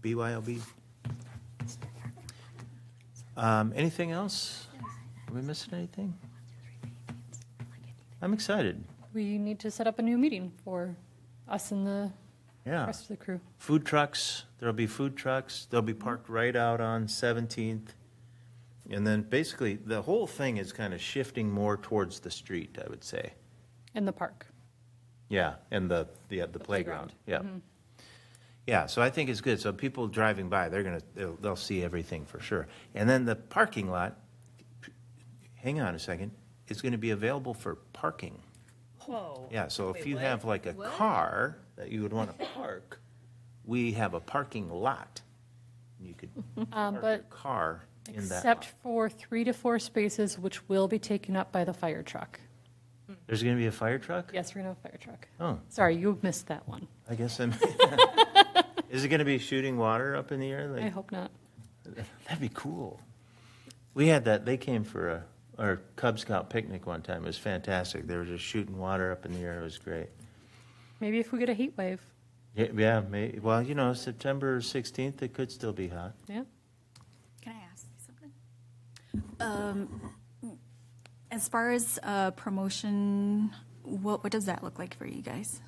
BYOB. Anything else? Are we missing anything? I'm excited. We need to set up a new meeting for us and the Yeah. rest of the crew. Food trucks, there'll be food trucks. They'll be parked right out on 17th. And then basically, the whole thing is kind of shifting more towards the street, I would say. In the park. Yeah, and the playground, yeah. Yeah, so I think it's good. So people driving by, they'll see everything for sure. And then the parking lot, hang on a second, is going to be available for parking. Whoa. Yeah, so if you have like a car that you would want to park, we have a parking lot. You could park your But car in that except lot. for 3 to 4 spaces, which will be taken up by the fire truck. There's going to be a fire truck? Yes, we're going to have a fire truck. Oh, Sorry, you missed that one. I guess I'm. Is it going to be shooting water up in the air? I hope not. That'd be cool. We had that, they came for our Cub Scout picnic one time. It was fantastic. They were just shooting water up in the air. It was great. Maybe if we get a heat wave. Yeah, well, September 16th, it could still be hot. Yeah. Can I ask you something? As far as promotion, what does that look like for you guys?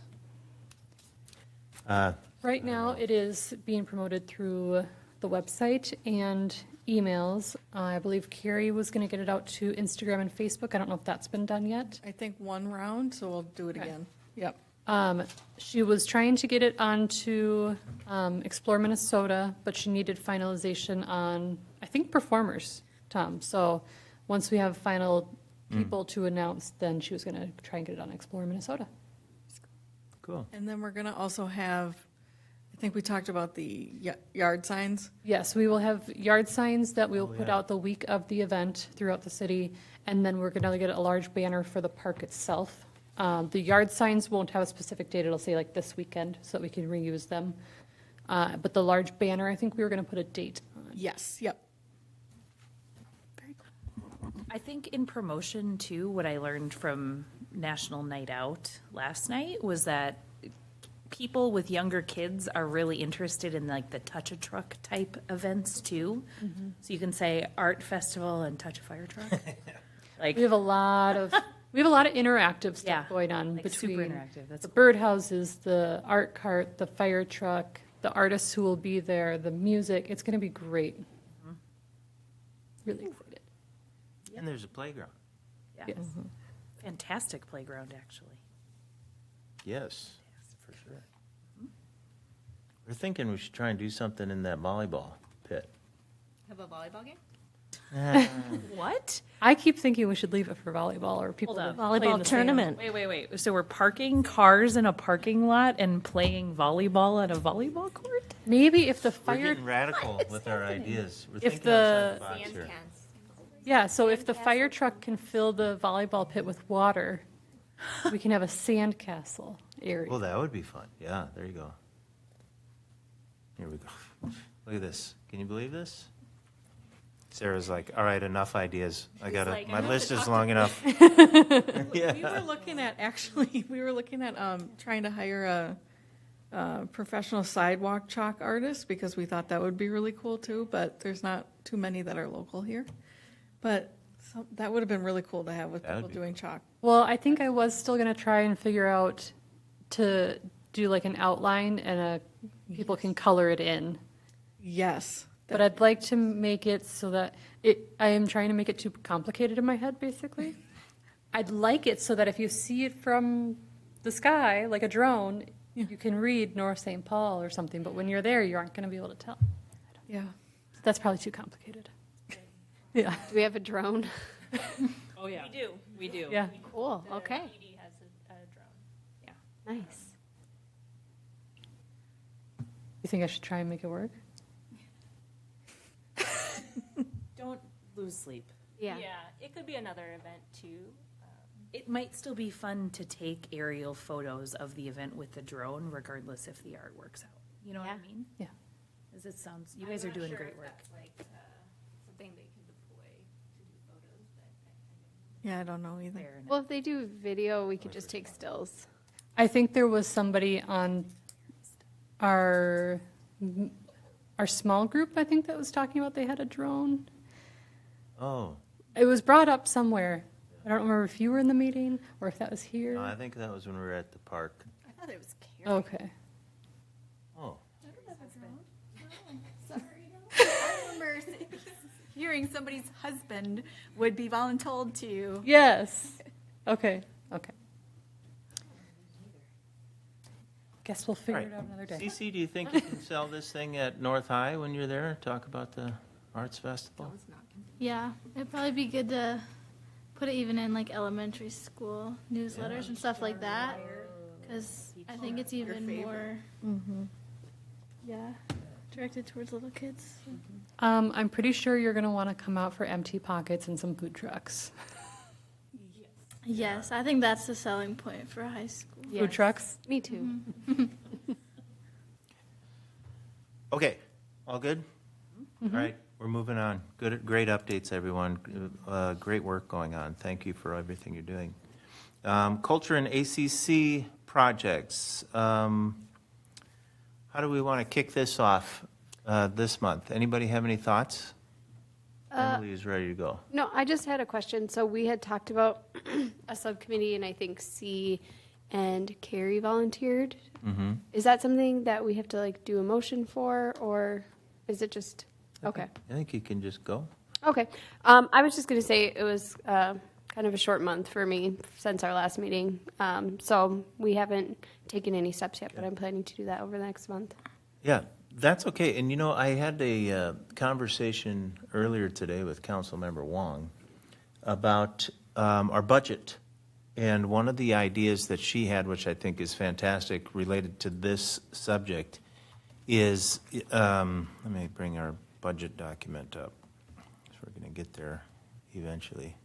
Right now, it is being promoted through the website and emails. I believe Carey was going to get it out to Instagram and Facebook. I don't know if that's been done yet. I think one round, so we'll do it Okay. again. Yep. She was trying to get it onto Explore Minnesota, but she needed finalization on, I think, performers, Tom. So once we have final people to announce, then she was going to try and get it on Explore Minnesota. Cool. And then we're going to also have, I think we talked about the yard signs. Yes, we will have yard signs that we'll Oh, put yeah. out the week of the event throughout the city, and then we're going to get a large banner for the park itself. The yard signs won't have a specific date, it'll say like this weekend, so that we can reuse them. But the large banner, I think we were going to put a date on. Yes, yep. I think in promotion too, what I learned from National Night Out last night was that people with younger kids are really interested in like the touch a truck type events too. So you can say art festival and touch a fire truck. Like We have a lot of interactive stuff Yeah, going on like between super interactive. That's the birdhouses, the art cart, the fire truck, the artists who will be there, the music. It's going to be great. Really excited. And there's a playground. yeah. Yes. Fantastic playground actually. Yes, for sure. We're thinking we should try and do something in that volleyball pit. Have a volleyball game? What? I keep thinking we should leave it for volleyball or people Hold to on. play in Volleyball the sand. tournament. Wait. So we're parking cars in a parking lot and playing volleyball at a volleyball court? Maybe if the We're fire, getting radical with our ideas. We're If thinking outside the- the box here. yeah, so if the fire truck can fill the volleyball pit with water, we can have a sand castle area. Well, that would be fun. Yeah, there you go. Here we go. Look at this. Can you believe this? Sarah's like, all right, enough ideas. My list is long enough. We were looking at, trying to hire a professional sidewalk chalk artist because we thought that would be really cool too, but there's not too many that are local here. But that would have been really cool to have with That would people be doing chalk. Well, I think I was still going to try and figure out to do like an outline and people can color it in. Yes. But I'd like to make it so that I am trying to make it too complicated in my head, basically. I'd like it so that if you see it from the sky, like a drone, you can read North St. Paul or something, but when you're there, you aren't going to be able to tell. Yeah. That's probably too complicated. Yeah. Do we have a drone? Oh, yeah. We do. Yeah. Cool, okay. has a drone. Yeah. Nice. You think I should try and make it work? Don't lose sleep. Yeah. it could be another event too. It might still be fun to take aerial photos of the event with the drone, regardless if the art works out. You know what I Yeah. mean? Yeah. As it sounds, you guys are doing great work. Something they can deploy to do photos, Yeah, I don't know either. Fair enough. Well, if they do video, we could just take stills. I think there was somebody on our small group, I think, that was talking about they had a drone. Oh, It was brought up somewhere. I don't remember if you were in the meeting or if that was here. no, I think that was when we were at the park. I thought it was Carey. Okay. Oh, Sorry. I remember hearing somebody's husband would be voluntold to. Yes. Okay. Okay. Guess we'll figure it out another day. Cece, do you think you can sell this thing at North High when you're there? Talk about the Arts Festival? Yeah, it'd probably be good to put it even in like elementary school newsletters and stuff like that, because I think it's even more, yeah, directed towards little kids. I'm pretty sure you're going to want to come out for empty pockets and some food trucks. Yes, I think that's the selling point for high school. Food trucks? Me too. Okay, all good? All right, we're moving on. Good, great updates, everyone. Great work going on. Thank you for everything you're doing. Culture and ACC projects. How do we want to kick this off this month? Anybody have any thoughts? Emily is ready to go. No, I just had a question. So we had talked about a subcommittee, and I think C and Carey volunteered. Mm-hmm. Is that something that we have to like do a motion for, or is it just okay? I think you can just go. Okay. I was just going to say it was kind of a short month for me since our last meeting. So we haven't taken any steps yet, but I'm planning to do that over the next month. Yeah, that's okay. And you know, I had a conversation earlier today with Councilmember Wong about our budget. And one of the ideas that she had, which I think is fantastic, related to this subject, is, let me bring our budget document up. So we're going to get there eventually.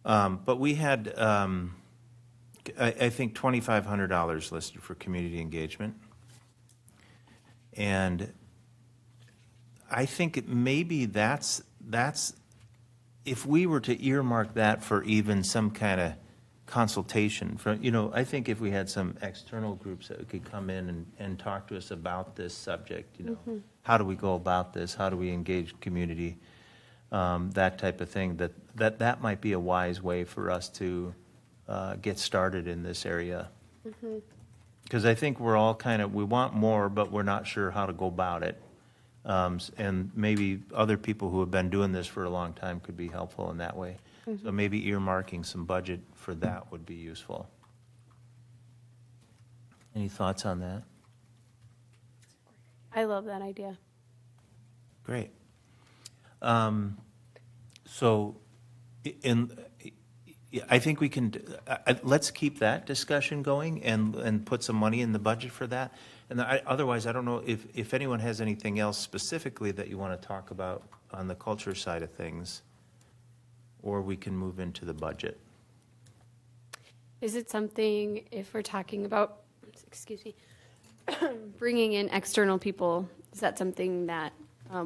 But we had, I think, $2,500 listed for community engagement. And I think maybe that's if we were to earmark that for even some kind of consultation, I think if we had some external groups that could come in and talk to us about this subject, how do we go about this? How do we engage community? That type of thing, that might be a wise way for us to get started in this area. Because I think we're all we want more, but we're not sure how to go about it. And maybe other people who have been doing this for a long time could be helpful in that way. So maybe earmarking some budget for that would be useful. Any thoughts on that? I love that idea. Great. So, I think we can, let's keep that discussion going and put some money in the budget for that. And otherwise, I don't know if anyone has anything else specifically that you want to talk about on the culture side of things, or we can move into the budget. Is it something, if we're talking about, excuse me, bringing in external people, is that something that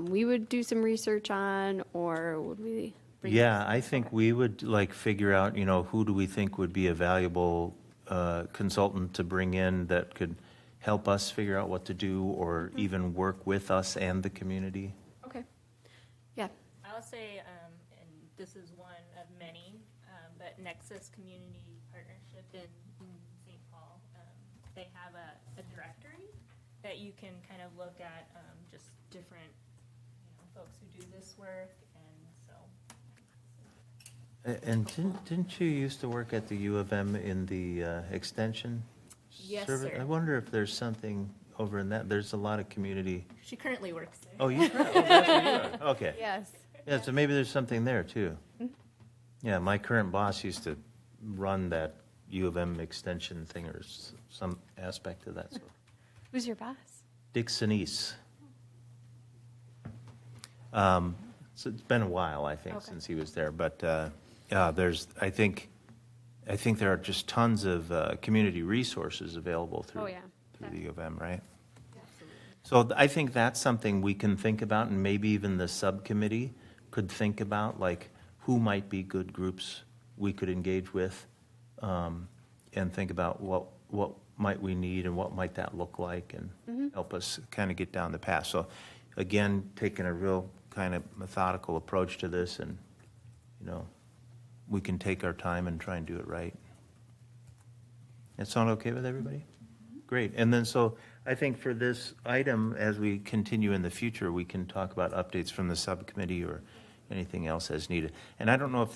we would do some research on, or would we? Yeah, I think we would figure out, who do we think would be a valuable consultant to bring in that could help us figure out what to do, or even work with us and the community. Okay. Yeah. I'll say, and this is one of many, but Nexus Community Partnership in St. Paul, they have a directory that you can kind of look at just different folks who do this work, and so. And didn't you used to work at the U of M in the extension Yes, service? sir. I wonder if there's something over in that. There's a lot of community. She currently works there. Oh, you? Oh, that's where you are. Okay. Yes. Yeah, so maybe there's something there too. Yeah, my current boss used to run that U of M extension thing, or some aspect of that. So. Who's your boss? Dick Sinise. So it's been a while, I think, since he was there, but I think there are just tons of community resources available through Oh, yeah. through the U of M, right? So I think that's something we can think about, and maybe even the subcommittee could think about, like, who might be good groups we could engage with, and think about what might we need and what might that look like, and help us kind of get down the path. So again, taking a real kind of methodical approach to this, and, you know, we can take our time and try and do it right. That sound okay with everybody? Great. And then, so I think for this item, as we continue in the future, we can talk about updates from the subcommittee or anything else as needed. And I don't know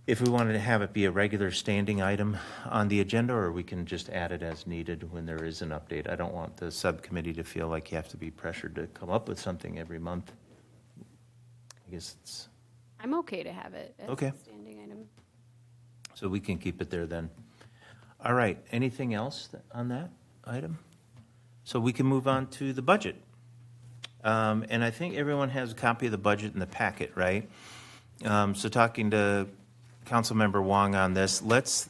if we wanted to have it be a regular standing item on the agenda, or we can just add it as needed when there is an update. I don't want the subcommittee to feel like you have to be pressured to come up with something every month. I guess it's, I'm okay to have it as Okay. a standing item. so we can keep it there then. All right, anything else on that item? So we can move on to the budget. And I think everyone has a copy of the budget in the packet, right? So talking to Councilmember Wong on this, let's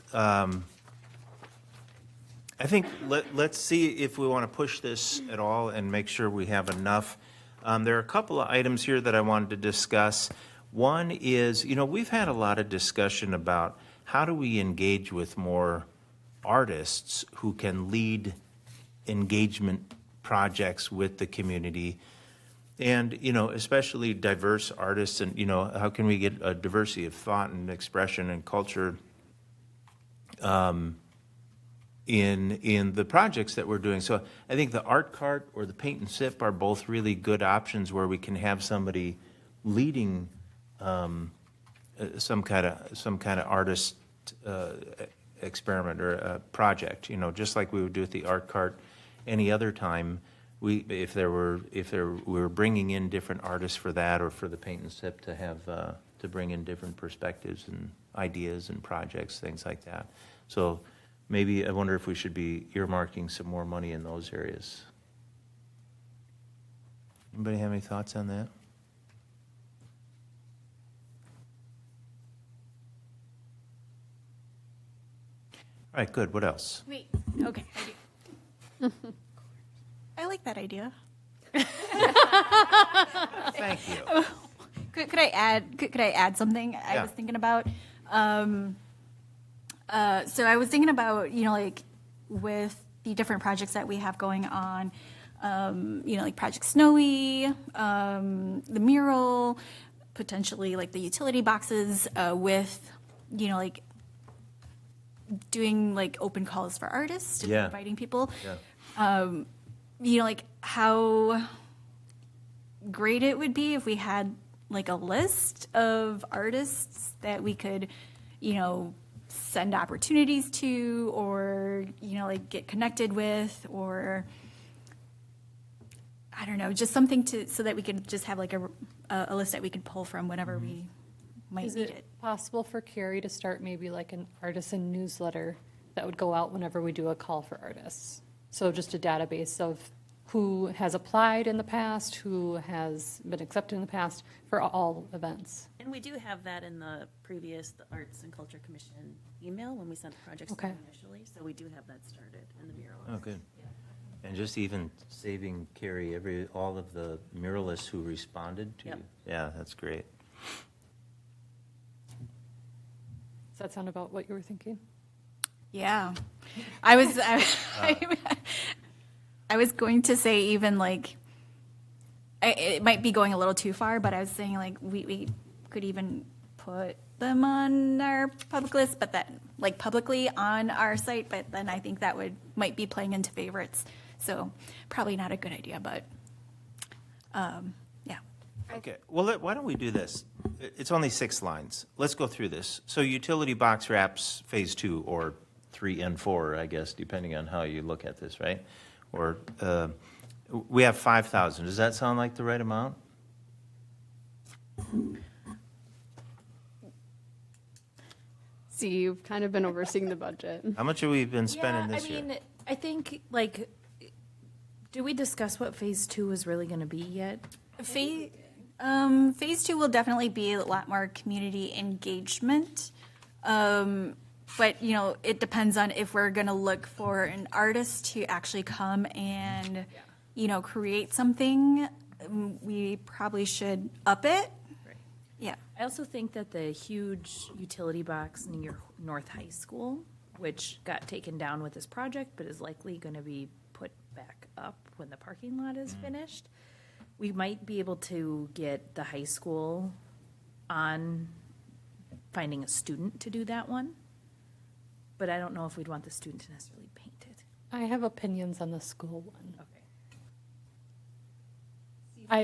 see if we want to push this at all and make sure we have enough. There are a couple of items here that I wanted to discuss. One is, you know, we've had a lot of discussion about how do we engage with more artists who can lead engagement projects with the community. And, you know, especially diverse artists, and, you know, how can we get a diversity of thought and expression and culture in the projects that we're doing. So I think the art cart or the paint and sip are both really good options where we can have somebody leading some kind of artist experiment or a project, you know, just like we would do with the art cart any other time. If we were bringing in different artists for that, or for the paint and sip to have to bring in different perspectives and ideas and projects, things like that. So maybe I wonder if we should be earmarking some more money in those areas. Anybody have any thoughts on that? All right, good. What else? Wait, okay, I do. I like that idea. Thank you. Could I add something I Yeah. was thinking about? So I was thinking about, you know, like with the different projects that we have going on, you know, like Project Snowy, the mural, potentially like the utility boxes, with, you know, like doing like open calls for artists, Yeah. inviting people. Yeah. You know, like how great it would be if we had like a list of artists that we could, you know, send opportunities to, or, you know, like get connected with, or I don't know, just something so that we could just have like a list that we could pull from whenever we might Is need it it. possible for Carey to start maybe like an artisan newsletter that would go out whenever we do a call for artists? So just a database of who has applied in the past, who has been accepted in the past for all events. And we do have that in the Arts and Culture Commission email when we sent the projects to Okay. them initially. So we do have that started in the mural. Oh, good. And just even saving Carey all of the muralists who responded to. Yep. Yeah, that's great. Does that sound about what you were thinking? Yeah, I was going to say even like, it might be going a little too far, but I was saying like we could even put them on our public list, but that like publicly on our site, but then I think that might be playing into favorites. So probably not a good idea, but yeah. Okay, well, why don't we do this? It's only 6 lines. Let's go through this. So utility box wraps phase 2, or 3 and 4, I guess, depending on how you look at this, right? Or we have 5,000. Does that sound like the right amount? See, you've kind of been overseeing the budget. How much have we been spending Yeah, this year? I mean, I think, like, do we discuss what phase 2 is really going to be yet? Phase 2 will definitely be a lot more community engagement. But, you know, it depends on if we're going to look for an artist to actually come and, you know, create something. We probably should up it. Right. Yeah. I also think that the huge utility box near North High School, which got taken down with this project, but is likely going to be put back up when the parking lot is finished, we might be able to get the high school on finding a student to do that one. But I don't know if we'd want the student to necessarily paint it. I have opinions on the school one. Okay.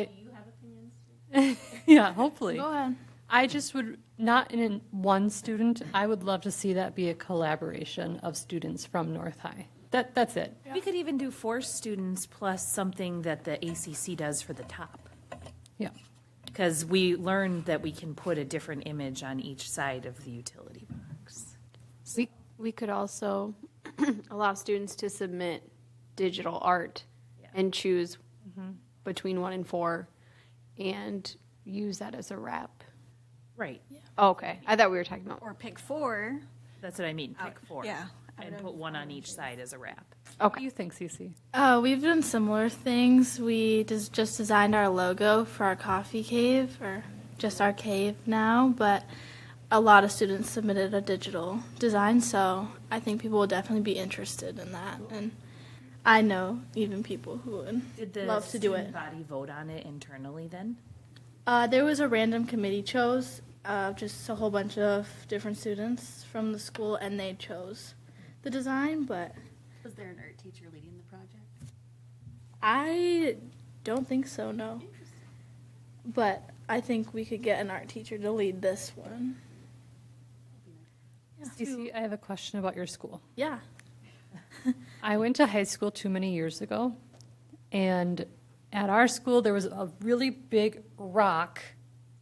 Do you have opinions? Yeah, hopefully. Go ahead. I just would, not in one student, I would love to see that be a collaboration of students from North High. That's it. We could even do 4 students plus something that the ACC does for the top. Yeah. Because we learned that we can put a different image on each side of the utility box. We could also allow students to submit digital art and choose between 1 and 4 and use that as a wrap. Right. Oh, okay. I thought we were talking about. Or pick 4. That's what I mean. Pick 4. Yeah. And put 1 on each side as a wrap. What do you think, Cece? We've done similar things. We just designed our logo for our coffee cave, or just our cave now, but a lot of students submitted a digital design, so I think people will definitely be interested in that. And I know even people who would Did the love to do it. student body vote on it internally then? There was a random committee chose, just a whole bunch of different students from the school, and they chose the design, but Was there an art teacher leading the project? I don't think so, no. But I think we could get an art teacher to lead this one. Stacy, I have a question about your school. Yeah. I went to high school too many years ago, and at our school, there was a really big rock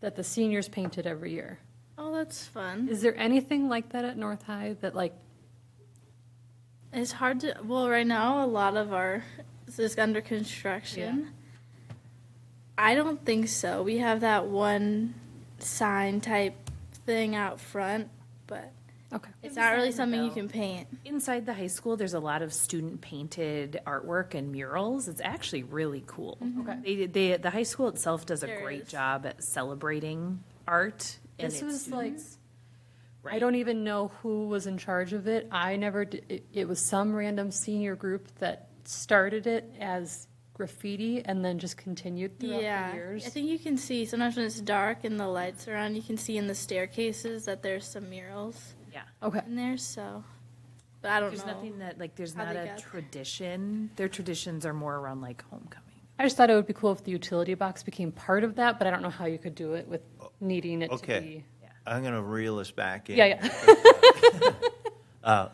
that the seniors painted every year. Oh, that's fun. Is there anything like that at North High that, like, It's hard to, well, right now, a lot of our is under construction. I don't think so. We have that one sign type thing out front, but okay. it's not really something you can paint. Inside the high school, there's a lot of student-painted artwork and murals. It's actually really cool. Okay. The high school itself does a There great is. job at celebrating art. And This it's- was like, I Right. don't even know who was in charge of it. I never, it was some random senior group that started it as graffiti and then just continued throughout Yeah, the years. I think you can see sometimes when it's dark and the lights are on, you can see in the staircases that there's some murals Yeah. Okay. in there. So, but I don't There's know. nothing that, like, there's how not they a got there. tradition. Their traditions are more around, like, homecoming. I just thought it would be cool if the utility box became part of that, but I don't know how you could do it with needing it to Okay. be. I'm going to reel us back in. Yeah.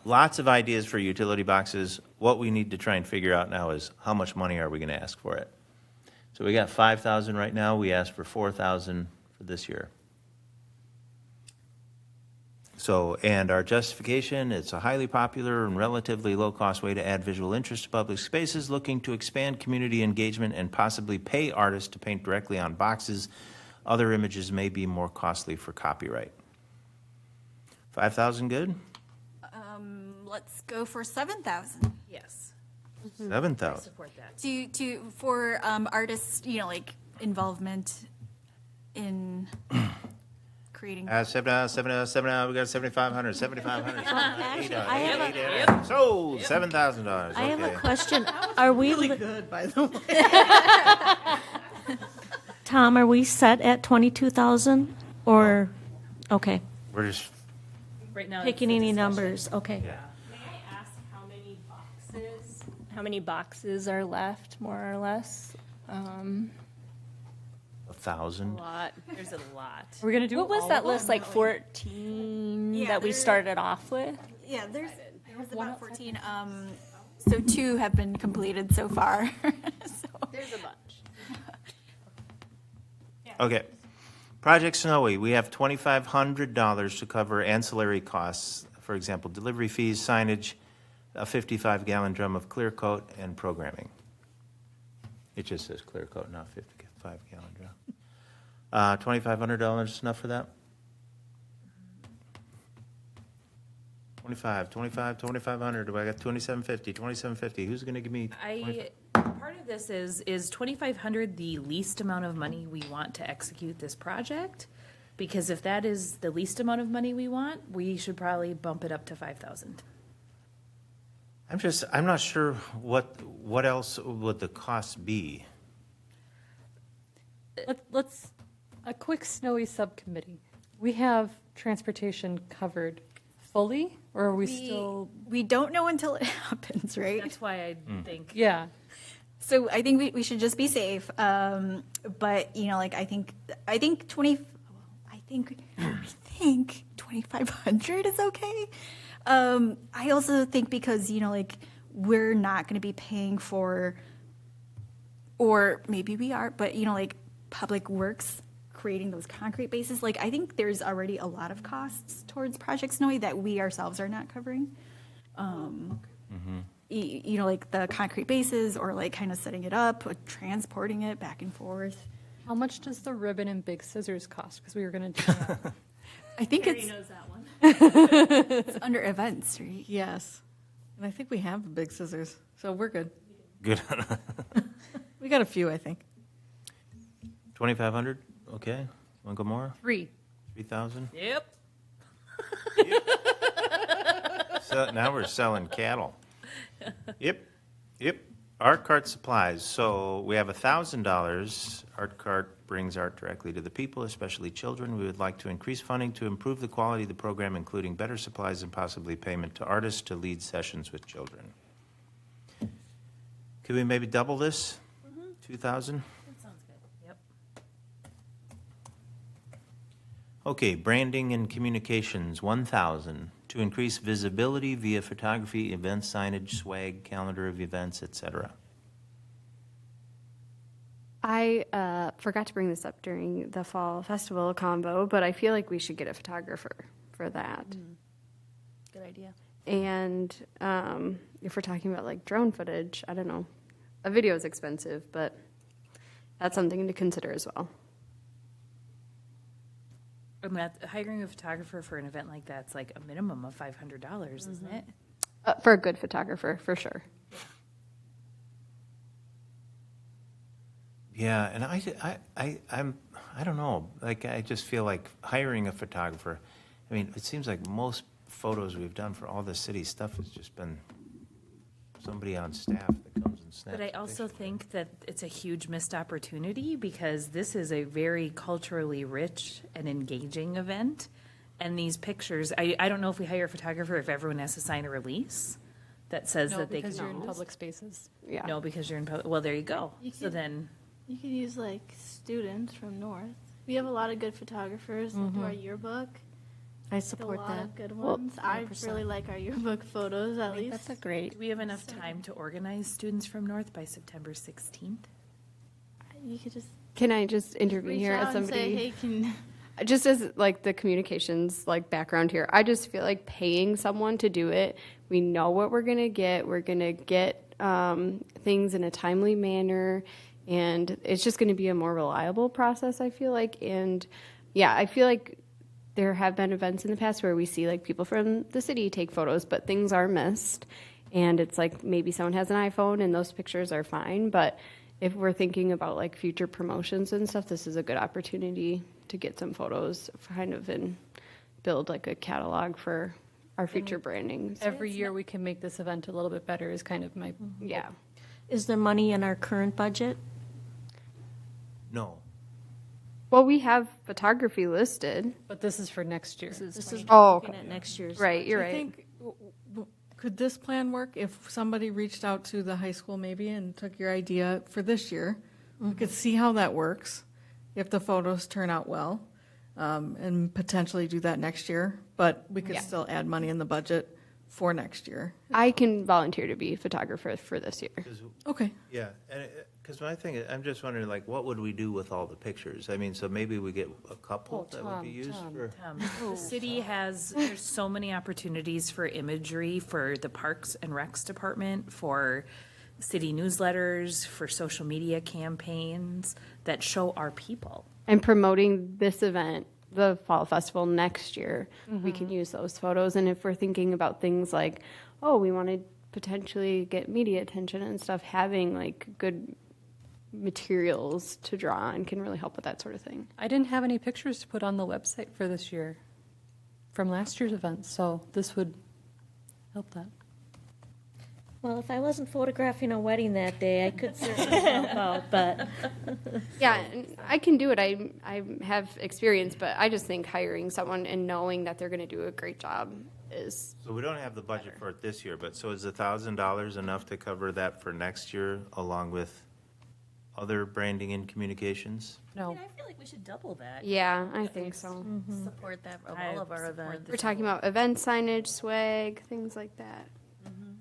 Lots of ideas for utility boxes. What we need to try and figure out now is how much money are we going to ask for it? So we got 5,000 right now. We asked for 4,000 for this year. So, and our justification, it's a highly popular and relatively low-cost way to add visual interest to public spaces, looking to expand community engagement and possibly pay artists to paint directly on boxes. Other images may be more costly for copyright. 5,000 good? Let's go for 7,000 Yes. 7,000. Support that. for artists, you know, like involvement in creating. 7,000, we got 7,500, 7,500, 800. Sold, $7,000. I have a Okay. question. Are we, Good, by the way. Tom, are we set at 22,000? Or, okay, We're just, Right now. picking any numbers, okay. May I ask how many boxes are left, more or less? 1,000. Lot. There's a lot. We're going to do What was all that of list, them? like 14 Yeah, that we there- started off with? Yeah, there was about 14. So 2 have been completed so far. So, There's a bunch. Okay. Project Snowy, we have $2,500 to cover ancillary costs, for example, delivery fees, signage, a 55-gallon drum of clear coat, and programming. It just says clear coat, not 55-gallon drum. $2,500 enough for that? 2,500. Do I got 2,750? 2,750. Who's going to give me? Part of this is 2,500 the least amount of money we want to execute this project? Because if that is the least amount of money we want, we should probably bump it up to 5,000. I'm not sure what else would the cost be? Let's, a quick snowy subcommittee. We have transportation covered fully, or are we still? We don't know until it happens, right? That's why I think. Yeah. So I think we should just be safe. But like I think 2,500 is okay. I also think because like we're not going to be paying for, or maybe we are, but like Public Works creating those concrete bases. Like I think there's already a lot of costs towards Project Snowy that we ourselves are not covering. Like the concrete bases or like kind of setting it up, transporting it back and forth. How much does the ribbon and big scissors cost? Because we were going to do that. I think Carey it's knows that one. it's under events, right? Yes. And I think we have the big scissors, so we're good. Good. We got a few, I think. 2,500? Okay. Want to go more? 3,000? Yep. So now we're selling cattle. Yep. Art cart supplies. So we have $1,000. Art cart brings art directly to the people, especially children. We would like to increase funding to improve the quality of the program, including better supplies and possibly payment to artists to lead sessions with children. Could we maybe double this? 2,000? That sounds good. Yep. Okay, branding and communications, 1,000, to increase visibility via photography, event signage, swag, calendar of events, etc. I forgot to bring this up during the fall festival combo, but I feel like we should get a photographer for that. Good idea. And if we're talking about like drone footage, I don't know. A video is expensive, but that's something to consider as well. I mean, hiring a photographer for an event like that's like a minimum of $500, isn't it? For a good photographer, for sure. Yeah, and I don't know. Like, I just feel like hiring a photographer. I mean, it seems like most photos we've done for all the city stuff has just been somebody on staff that comes and snaps. But I also think that it's a huge missed opportunity because this is a very culturally rich and engaging event. And these pictures, I don't know if we hire a photographer if everyone has to sign a release that says No, that they because can you're in use. public spaces. Yeah. No, because you're in public. Well, there you go. You So could- then, You could use like students from North. We have a lot of good photographers that do our yearbook. I Like, support a lot that. of good ones. I 100%. really like our yearbook photos at least. That's a great. do we have enough time to organize students from North by September 16th? You could just Can I just intervene reach here as out and say, somebody? hey, can Just as like the communications like background here, I just feel like paying someone to do it. We know what we're gonna get. We're gonna get things in a timely manner, and it's just gonna be a more reliable process. I feel like, and yeah, I feel like there have been events in the past where we see like people from the city take photos, but things are missed, and it's like maybe someone has an iPhone and those pictures are fine, but if we're thinking about like future promotions and stuff, this is a good opportunity to get some photos kind of and build like a catalog for our future branding. So Every year we can make this event a little bit better is kind of my, yeah. Is there money in our current budget? No. Well, we have photography listed. but this is for next year. This is Oh, looking okay. at next year's. Right, you're I right. think, could this plan work if somebody reached out to the high school maybe and took your idea for this year? We could see how that works, if the photos turn out well, and potentially do that next year. But we could Yeah. still add money in the budget for next year. I can volunteer to be a photographer for this year. Okay. Yeah, and because my thing is, I'm just wondering, like, what would we do with all the pictures? I mean, so maybe we get a couple that would be used for. The city there's so many opportunities for imagery for the Parks and Recs Department, for city newsletters, for social media campaigns that show our people. and promoting this event, the Fall Festival next year, we can use those photos. And if we're thinking about things like, oh, we want to potentially get media attention and stuff, having like good materials to draw on can really help with that sort of thing. I didn't have any pictures to put on the website for this year from last year's event, so this would help that. Well, if I wasn't photographing a wedding that day, I could certainly help out, but Yeah, and I can do it. I have experience, but I just think hiring someone and knowing that they're going to do a great job is. So we don't have the budget for it this year, but so is $1,000 enough to cover that for next year, along with other branding and communications? No. I feel like we should double that. Yeah, I think so. Support that of all of our events. We're talking about event signage, swag, things like that.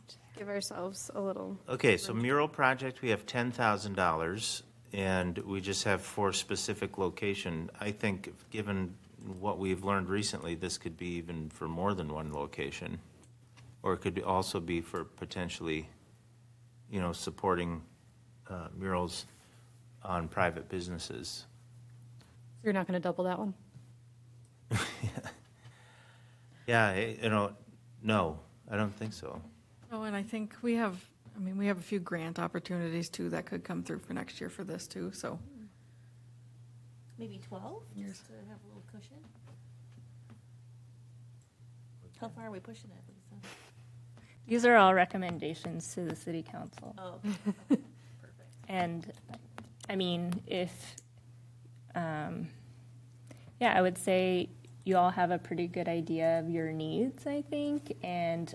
Just give ourselves a little. Okay, so mural project, we have $10,000, and we just have 4 specific location. I think, given what we've learned recently, this could be even for more than one location. Or it could also be for potentially, supporting murals on private businesses. You're not going to double that one? Yeah, no, I don't think so. Oh, and I think we have a few grant opportunities too that could come through for next year for this too, so. Maybe 12, just to have a little cushion. How far are we pushing it, Lisa? These are all recommendations to the city council. Oh, And, I mean, I would say you all have a pretty good idea of your needs, I think, and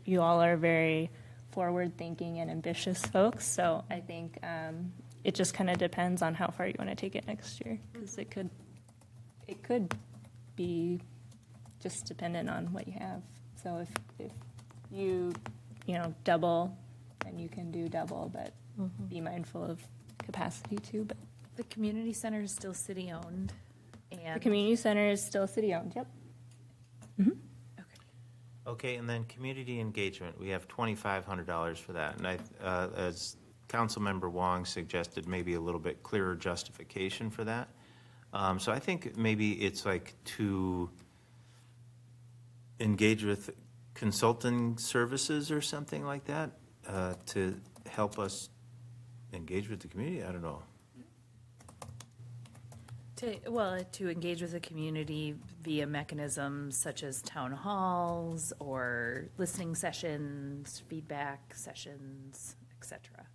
you all are very forward-thinking and ambitious folks, so I think it just kind of depends on how far you want to take it next year, because it could be just dependent on what you have. So if you double, then you can do double, but be mindful of capacity too. But The community center is still city-owned, the and community center is still city-owned, yep. Okay, and then community engagement, we have $2,500 for that. And as Councilmember Wong suggested, maybe a little bit clearer justification for that. So I think maybe it's like to engage with consulting services or something like that, to help us engage with the community. I don't know. to engage with the community via mechanisms such as town halls or listening sessions, feedback sessions, etc.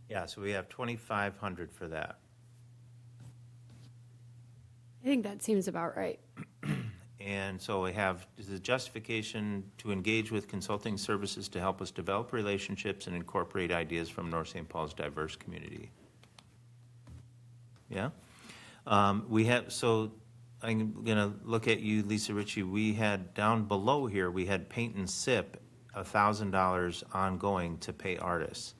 Yeah, so we have $2,500 for that. I think that seems about right. And so we have the justification to engage with consulting services to help us develop relationships and incorporate ideas from North St. Paul's diverse community. Yeah? We have, so I'm going to look at you, Lisa Ritchie. We had down below here, we had paint and sip, $1,000 ongoing to pay artists.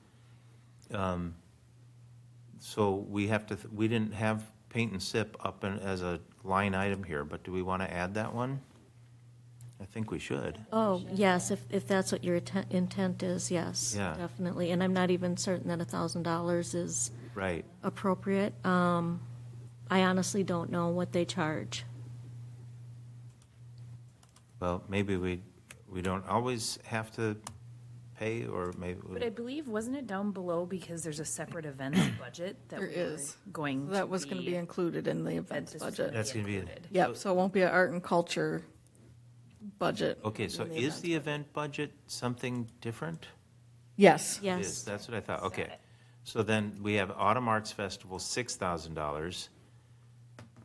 So we have to, we didn't have paint and sip up as a line item here, but do we want to add that one? I think we should. Oh, yes, if that's what your intent is, yes. Yeah. Definitely, and I'm not even certain that $1,000 is Right. appropriate. I honestly don't know what they charge. Well, maybe we don't always have to pay, or maybe. But I believe, wasn't it down below because there's a separate events budget that There we is. were going to That was going to be included in the events this was budget. That's going to be. included. Yep, so it won't be an art and culture budget. Okay, so is the event budget something different? Yes. It is, Yes. that's what I thought, okay. So then we have Autumn Arts Festival, $6,000,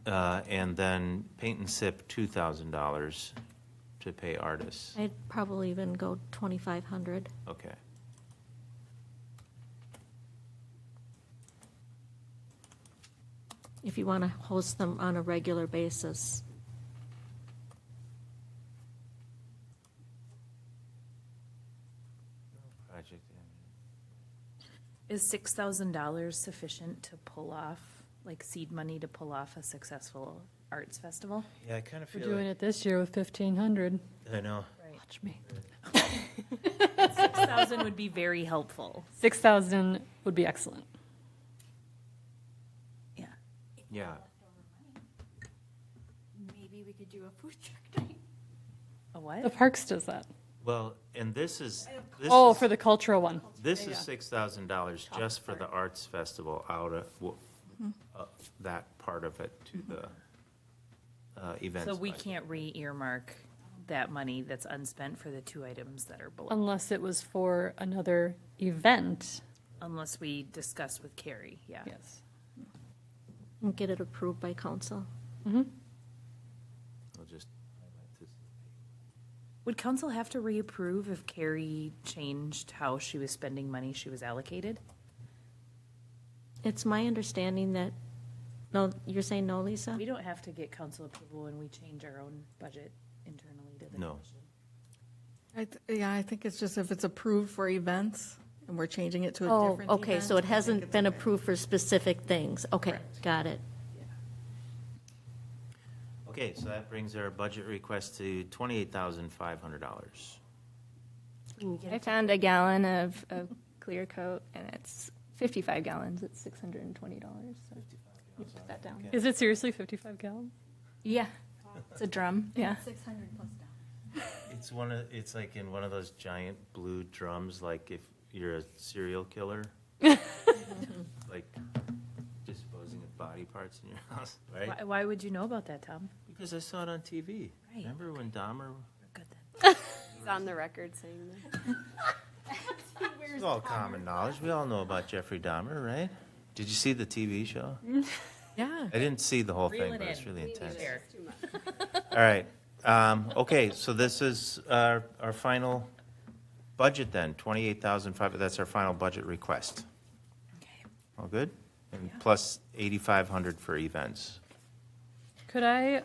and then Paint and Sip, $2,000 to pay artists. I'd probably even go 2,500. Okay. If you want to host them on a regular basis. Project. Is $6,000 sufficient to pull off, like seed money to pull off a successful arts festival? Yeah, I kind of We're feel doing like, it this year with 1,500. I know. Watch me. 6,000 would be very helpful. 6,000 would be excellent. Yeah. Maybe we could do a food truck night. A what? The Parks does that. Well, and this is. Oh, for the cultural one. This is $6,000 just for the Arts Festival out of that part of it to the events. So we budget. can't re-earmark that money that's unspent for the two items that are below, Unless it was for another event. unless we discuss with Carey, yeah. Yes. And get it approved by council. I'll just highlight this. Would council have to reapprove if Carey changed how she was spending money she was allocated? It's my understanding that, no, you're saying no, Lisa? We don't have to get council approval when we change our own budget internally to the No. commission. Yeah, I think it's just if it's approved for events and we're changing it to a Oh, different okay, event, so it I think hasn't it's been okay. approved for specific things. Okay, got it. Okay, so that brings our budget request to $28,500. I found a gallon of clear coat, and it's 55 gallons. It's $620. So you put that down. Is it seriously 55 gallons? Yeah, it's a drum. Yeah. 600 plus down. It's like in one of those giant blue drums, like if you're a serial killer, like disposing of body parts in your house, right? Why would you know about that, Tom? Because I saw it on TV. Right. Remember when Dahmer? Good then. He's on the record saying that. It's all common knowledge. We all know about Jeffrey Dahmer, right? Did you see the TV show? Yeah. I didn't see the whole Reel thing, it but it's in. really intense. There. All right. Okay, so this is our final budget then, 28,500. That's our final budget request. Okay. All good? And plus 8,500 for events. Could I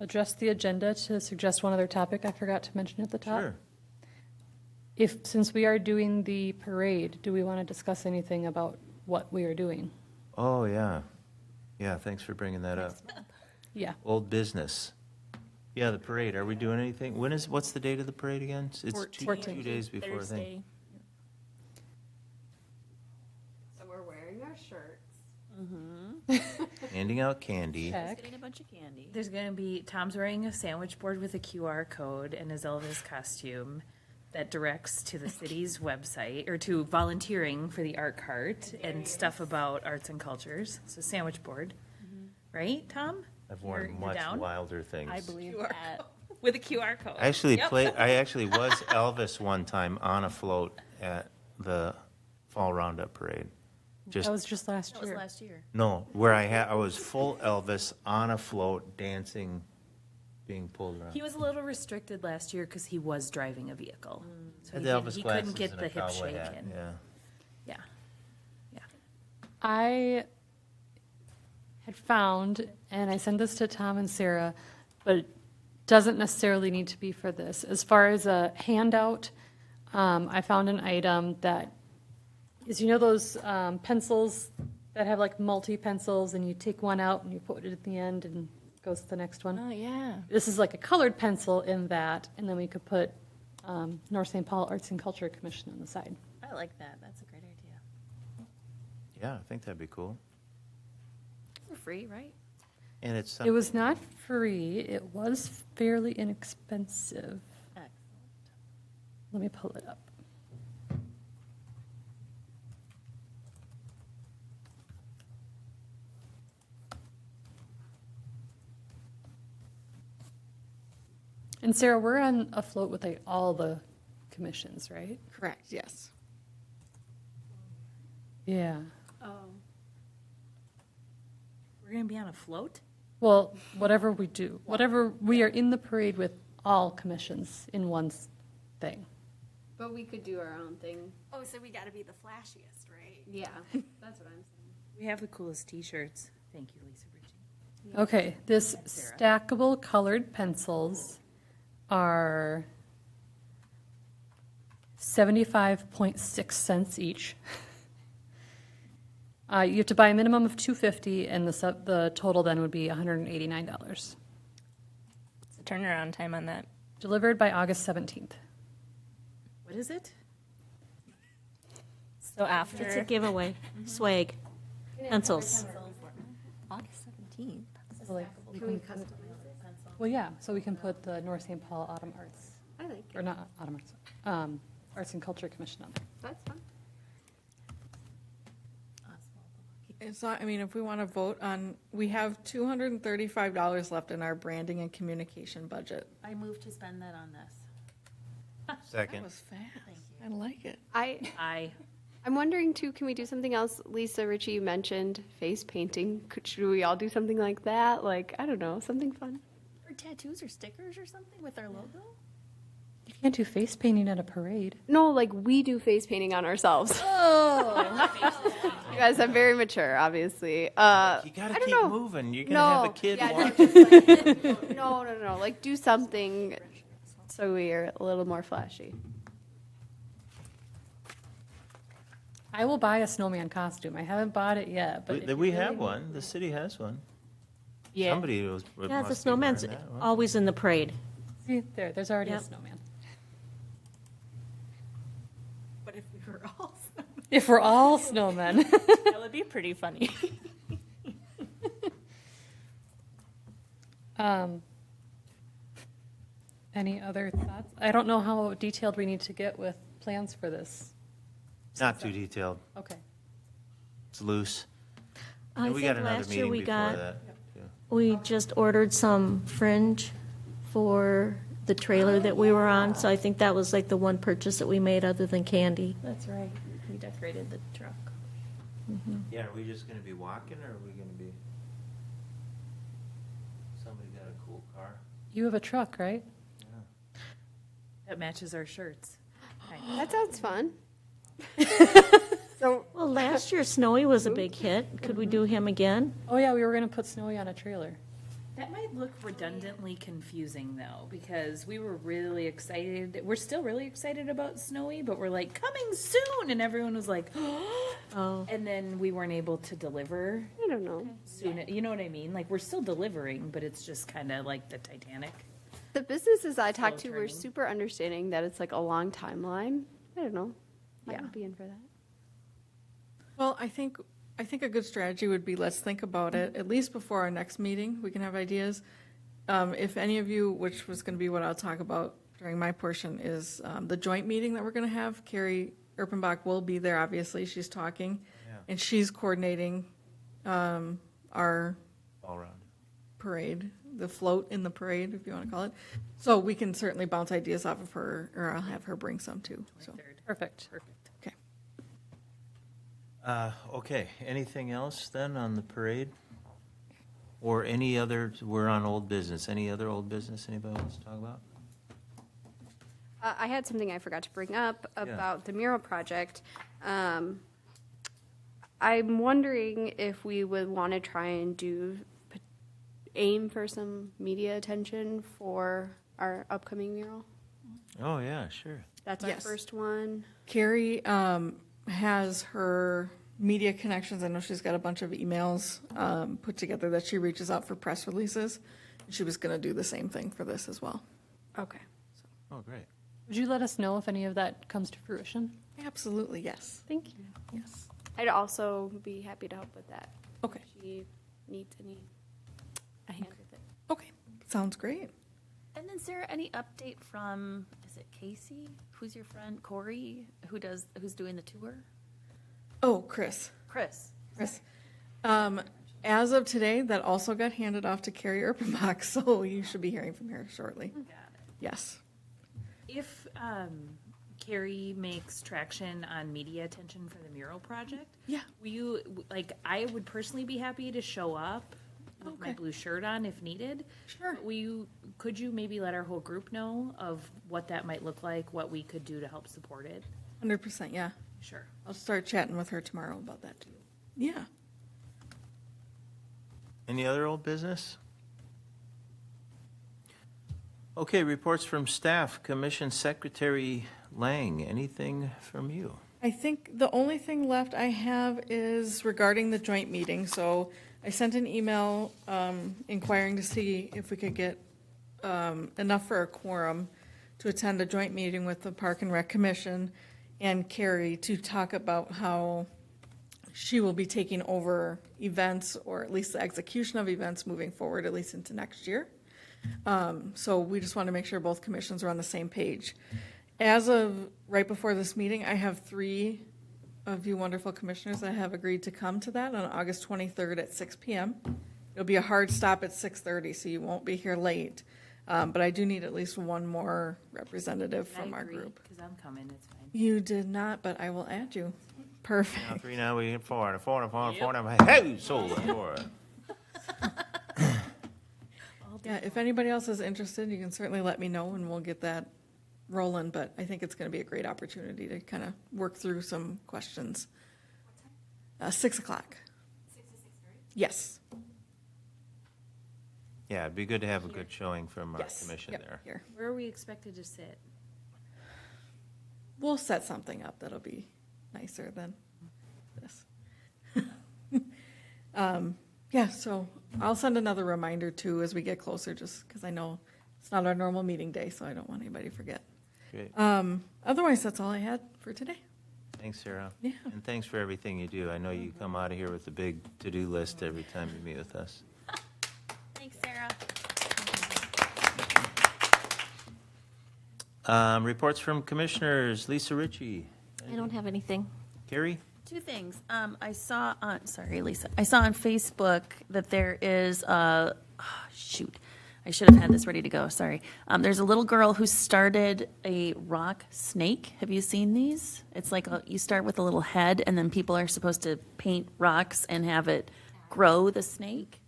address the agenda to suggest one other topic I forgot to mention at the top? Sure. Since we are doing the parade, do we want to discuss anything about what we are doing? Oh, yeah. Yeah, thanks for bringing that up. Yeah. Old business. Yeah, the parade. Are we doing anything? What's the date of the parade again? It's two 14th. days before, I think. So we're wearing our shirts. Handing out candy. Check. Getting a bunch of candy. There's going to be, Tom's wearing a sandwich board with a QR code and his Elvis costume that directs to the city's website, or to volunteering for the art cart and stuff about arts and cultures. So sandwich board, right, Tom? I've worn You're much down? wilder things. I believe that. With a QR code. I actually Yep. I actually was Elvis one time on a float at the Fall Roundup Parade. That was just last That was year. last year. No, where I was full Elvis on a float, dancing, being pulled around. He was a little restricted last year because he was driving a vehicle. So Had he, the didn't- Elvis he glasses couldn't get and the a hip cowboy hat, shaking. yeah. Yeah. Yeah. I had found, and I sent this to Tom and Sarah, but it doesn't necessarily need to be for this. As far as a handout, I found an item that is, those pencils that have like multi-pencils, and you take one out and you put it at the end and it goes to the next one. Oh, yeah. This is like a colored pencil in that, and then we could put North St. Paul Arts and Culture Commission on the side. I like that. That's a great idea. Yeah, I think that'd be cool. For free, right? And it's It was not free. It was fairly inexpensive. Excellent. Let me pull it up. And Sarah, we're on a float with like all the commissions, right? Correct, yes. Yeah. Oh. We're going to be on a float? Well, whatever we do, whatever, we are in the parade with all commissions in one thing. But we could do our own thing. Oh, so we got to be the flashiest, right? Yeah, that's what I'm saying. We have the coolest T-shirts. Thank you, Lisa Ritchie. Okay, this Sarah. stackable colored pencils are 75.6 cents each. You have to buy a minimum of $250, and the total then would be $189. What's the turnaround time on that? Delivered by August 17th. What is it? So after. It's a giveaway, swag. Pencils. August 17th. So, like, well, yeah, so we can put the North St. Paul Autumn Arts, I like or not Autumn Arts, Arts and Culture Commission on there. That's fun. It's not, I mean, if we want to vote on, we have $235 left in our branding and communication budget. I move to spend that on this. Second. That was fast. I like it. I'm wondering too, can we do something else? Lisa, Ritchie, you mentioned face painting. Should we all do something like that? Like, I don't know, something fun. Or tattoos or stickers or something with our logo? You can't do face painting at a parade. No, like we do face painting on ourselves. Oh. You guys, I'm very mature, obviously. You gotta keep moving. You're gonna have a kid walk. Just like, no. Like do something so we're a little more flashy. I will buy a snowman costume. I haven't bought it yet, but if We you have really one. The city has one. Yeah. Somebody was. Yeah, the must be snowman's wearing that, right? always in the parade. See, there's already a Yep. snowman. But if we were all If we're all snowmen. That would be pretty funny. Any other thoughts? I don't know how detailed we need to get with plans for this. Not too detailed. Okay. It's loose. I And we think got another last year meeting we before got, that. too. we just ordered some fringe for the trailer that we were on, so I think that was like the one purchase that we made other than candy. That's right. We decorated the truck. Yeah, are we just gonna be walking, or are we gonna be? Somebody got a cool car. You have a truck, right? That matches our shirts. That sounds fun. So Well, last year Snowy was a big hit. Could we do him again? Oh, yeah, we were going to put Snowy on a trailer. That might look redundantly confusing though, because we were really excited. We're still really excited about Snowy, but we're like, coming soon. And everyone was like, Oh, and then we weren't able to deliver I don't know. soon. You know what I mean? Like, we're still delivering, but it's just kind of like the Titanic. The businesses I talked to Slow were turning. super understanding that it's like a long timeline. I don't know. I Yeah. would be in for that. Well, I think a good strategy would be, let's think about it, at least before our next meeting, we can have ideas. If any of you, which was going to be what I'll talk about during my portion, is the joint meeting that we're going to have. Carey Erpenbach will be there, obviously, she's talking, and she's coordinating our All around. parade, the float in the parade, if you want to call it. So we can certainly bounce ideas off of her, or I'll have her bring some too, so. Perfect. Okay. Okay, anything else then on the parade? Or any other, we're on old business, any other old business anybody wants to talk about? I had something I forgot to bring up about the mural project. I'm wondering if we would want to try and aim for some media attention for our upcoming mural. Oh, yeah, sure. That's our Yes. first one. Carrie has her media connections. I know she's got a bunch of emails put together that she reaches out for press releases. She was going to do the same thing for this as well. Okay. Oh, great. Would you let us know if any of that comes to fruition? Absolutely, yes. Thank you. Yes. I'd also be happy to help with that. Okay. If she needs a hand with it. Okay. Sounds great. And then Sarah, any update from, is it Casey? Who's your friend? Corey? Who's doing the tour? Oh, Chris. Chris. As of today, that also got handed off to Carrie Erpenbach, so you should be hearing from her shortly. Got it. Yes. If Carrie makes traction on media attention for the mural project, Yeah. will you, like, I would personally be happy to show up with my Okay. blue shirt on if needed. Sure. Could you maybe let our whole group know of what that might look like, what we could do to help support it? 100%, yeah. Sure. I'll start chatting with her tomorrow about that too. Yeah. Any other old business? Okay, reports from staff. Commission Secretary Lang, anything from you? I think the only thing left I have is regarding the joint meeting. So I sent an email inquiring to see if we could get enough for a quorum to attend a joint meeting with the Park and Rec Commission and Carrie to talk about how she will be taking over events, or at least the execution of events moving forward, at least into next year. So we just want to make sure both commissions are on the same page. As of right before this meeting, I have 3 of you wonderful commissioners that have agreed to come to that on August 23rd at 6 p.m. It'll be a hard stop at 6:30, so you won't be here late. But I do need at least one more representative from our group. Because I'm coming, it's fine. You did not, but I will add you. Now Perfect. 3, now we get 4, 4, 4, 4, hey, sold it, 4. Yeah, if anybody else is interested, you can certainly let me know and we'll get that rolling, but I think it's going to be a great opportunity to kind of work through some questions. 6 o'clock. 6 to 6:30? Yes. Yeah, it'd be good to have a good showing from our Yes. commission Yep, there. Here. Where are we expected to sit? We'll set something up that'll be nicer than this. Yeah, so I'll send another reminder too as we get closer, just because I know it's not our normal meeting day, so I don't want anybody to forget. Great. Otherwise, that's all I had for today. Thanks, Sarah. Yeah. And thanks for everything you do. I know you come out of here with a big to-do list every time you meet with us. Thanks, Sarah. Reports from commissioners. Lisa Ritchie. I don't have anything. Carey? 2 things. I saw on, sorry, Lisa, I saw on Facebook that there is a, shoot, I should have had this ready to go, sorry. There's a little girl who started a rock snake. Have you seen these? It's like you start with a little head, and then people are supposed to paint rocks and have it grow the snake.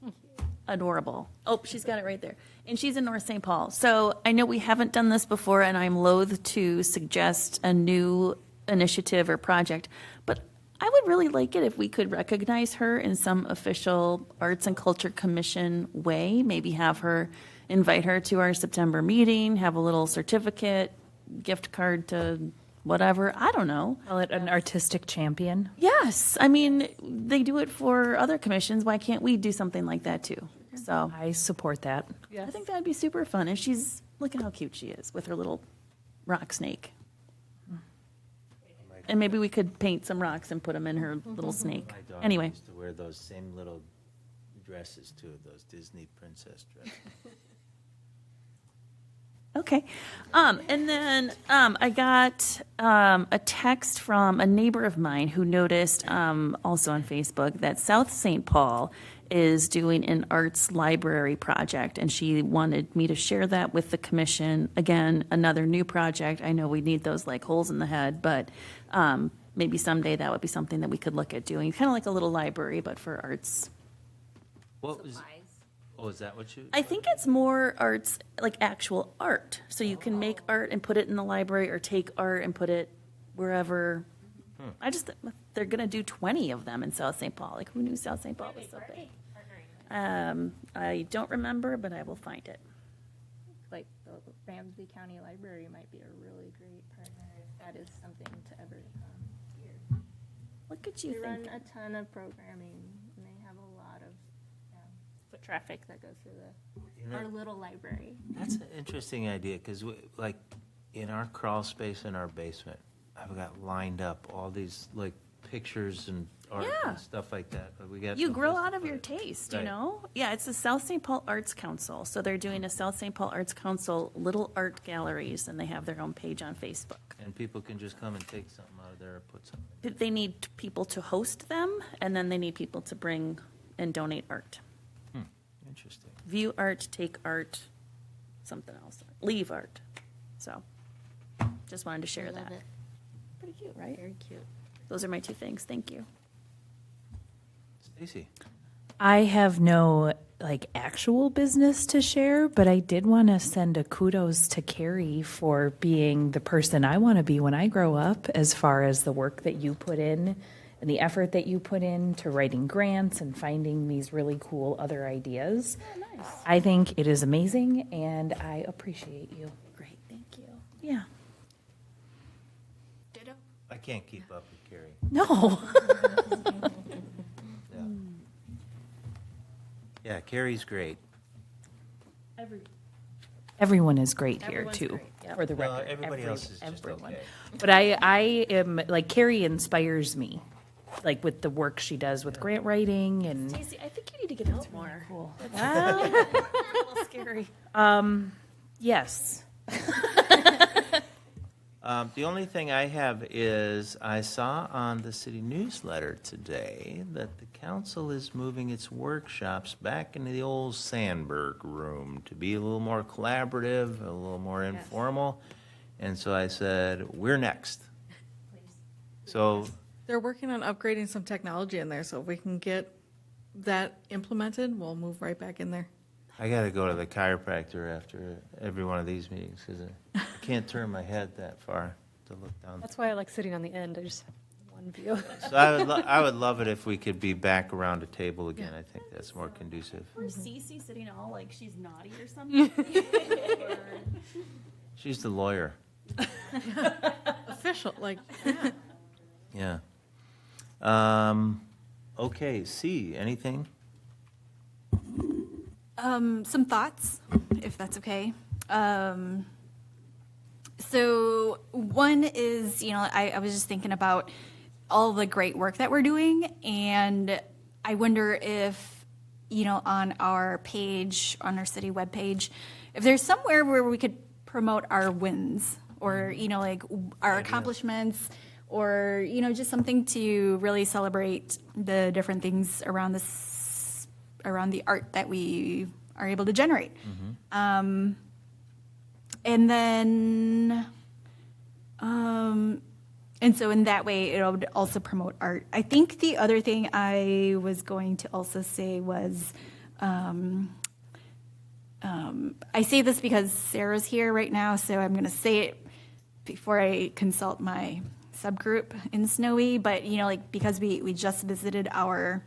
Adorable. Oh, she's got it right there. And she's in North St. Paul. So I know we haven't done this before, and I'm loath to suggest a new initiative or project, but I would really like it if we could recognize her in some official Arts and Culture Commission way. Maybe have her, invite her to our September meeting, have a little certificate, gift card to whatever. I don't know. Call it an artistic champion. Yes. I mean, they do it for other commissions. Why can't we do something like that too? So I support that. I think that'd be super fun. And she's, look at how cute she is with her little rock snake. And maybe we could paint some rocks and put them in her little snake. My daughter Anyway, used to wear those same little dresses too, those Disney princess dresses. okay. And then I got a text from a neighbor of mine who noticed also on Facebook that South St. Paul is doing an arts library project, and she wanted me to share that with the commission. Again, another new project. I know we need those like holes in the head, but maybe someday that would be something that we could look at doing, kind of like a little library, but for arts. What was? Oh, is that what you? I think it's more arts, like actual art. So you can make art and put it in the library, or take art and put it wherever. They're going to do 20 of them in South St. Paul. Like, who knew South St. Paul was so big? I don't remember, but I will find it. Like the Ramsey County Library might be a really great partner if that is something to ever come here. Look at you They run thinking. a ton of programming, and they have a lot of foot traffic that goes through our little library. That's an interesting idea, because like in our crawl space in our basement, I've got lined up all these like pictures and art Yeah. and stuff like that. But we got You no grow place to out of put your it. taste, Right. you know? Yeah, it's the South St. Paul Arts Council. So they're doing a South St. Paul Arts Council little art galleries, and they have their own page on Facebook. And people can just come and take something out of there or put something. They need people to host them, and then they need people to bring and donate art. Interesting. View art, take art, something else. Leave art. So, just wanted to share Love that. it. Pretty cute, right? Very cute. Those are my 2 things. Thank you. Stacy. I have no actual business to share, but I did want to send a kudos to Carey for being the person I want to be when I grow up, as far as the work that you put in and the effort that you put into writing grants and finding these really cool other ideas. Oh, nice. I think it is amazing, and I appreciate you. Great, thank you. Yeah. Ditto. I can't keep up with Carrie. No. Yeah. Yeah, Carrie's great. Everyone is great here, Everyone's too, great, yep. for the Well, record. everybody else is just everyone. okay. But I am, Carey inspires me. like with the work she does with grant writing and. Stacy, I think you need to get out more. Cool. Well, a little scary. Yes. The only thing I have is I saw on the city newsletter today that the council is moving its workshops back into the old Sandberg room to be a little more collaborative, a little more informal. And so I said, we're next. So, They're working on upgrading some technology in there, so if we can get that implemented, we'll move right back in there. I got to go to the chiropractor after every one of these meetings because I can't turn my head that far to look down. That's why I like sitting on the end. I just have one view. So I would love it if we could be back around a table again. I think that's more conducive. Or Cece sitting all like she's naughty or something. She's the lawyer. Official, like, Yeah. Okay, C, anything? Some thoughts, if that's okay. So one is, I was just thinking about all the great work that we're doing, and I wonder if, on our page, on our city webpage, if there's somewhere where we could promote our wins or, like our accomplishments or, just something to really celebrate the different things around around the art that we are able to generate. And then, and so in that way, it would also promote art. I think the other thing I was going to also say was, I say this because Sarah's here right now, so I'm going to say it before I consult my subgroup in Snowy, but, because we just visited our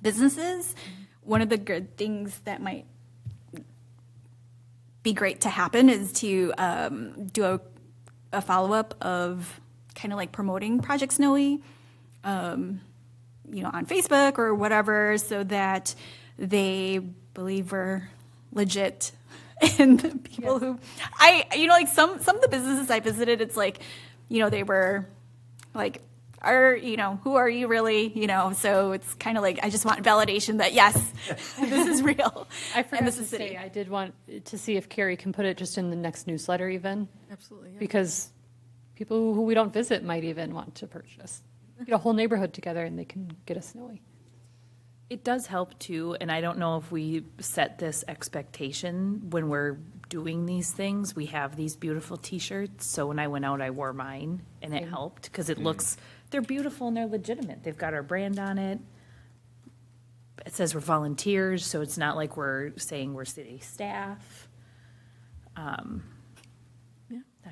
businesses, one of the good things that might be great to happen is to do a follow-up of kind of like promoting Project Snowy, on Facebook or whatever, so that they believe we're legit. And the people who, some of the businesses I visited, it's like, they were like, who are you really? So it's kind of like, I just want validation that, yes, this is real. I forgot and this to is city. say, I did want to see if Carey can put it just in the next newsletter even, absolutely, yeah. because people who we don't visit might even want to purchase. Get a whole neighborhood together and they can get a Snowy. It does help too, and I don't know if we set this expectation when we're doing these things. We have these beautiful T-shirts, so when I went out, I wore mine, and it helped because it looks, they're beautiful and they're legitimate. They've got our brand on it. It says we're volunteers, so it's not like we're saying we're city staff. That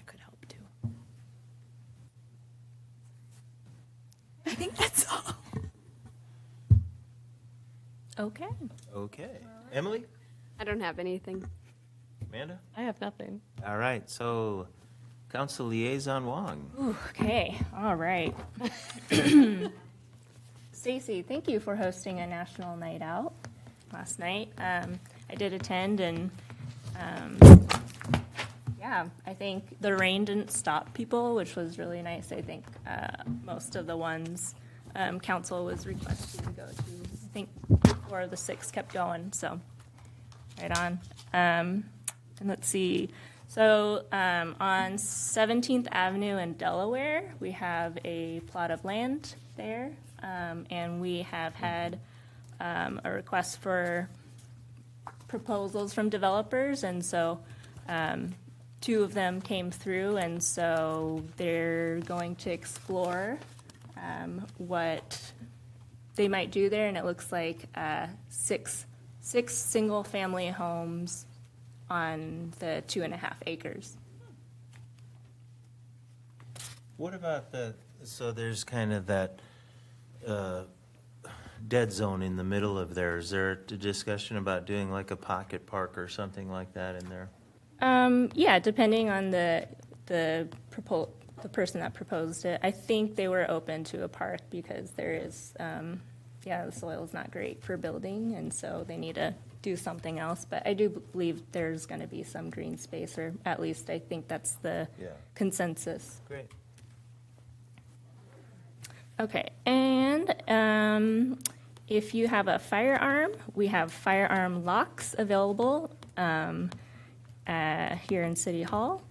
could help too. I think that's all. Okay. Okay. Emily? I don't have anything. Amanda? I have nothing. All right, so Council Liaison Wong. Okay, all right. Stacy, thank you for hosting a national night out last night. I did attend, and yeah, I think the rain didn't stop people, which was really nice. I think most of the ones council was requested to go to, I think 4 of the 6 kept going, so right on. And let's see. So on 17th Avenue in Delaware, we have a plot of land there, and we have had a request for proposals from developers, and so 2 of them came through, and so they're going to explore what they might do there, and it looks like 6 single-family homes on the 2.5 acres. What about so there's kind of that dead zone in the middle of there. Is there a discussion about doing like a pocket park or something like that in there? Yeah, depending on the person that proposed it. I think they were open to a park because there is, the soil is not great for building, and so they need to do something else. But I do believe there's going to be some green space, or at least I think that's the consensus. Great. Okay, and if you have a firearm, we have firearm locks available here in City Hall.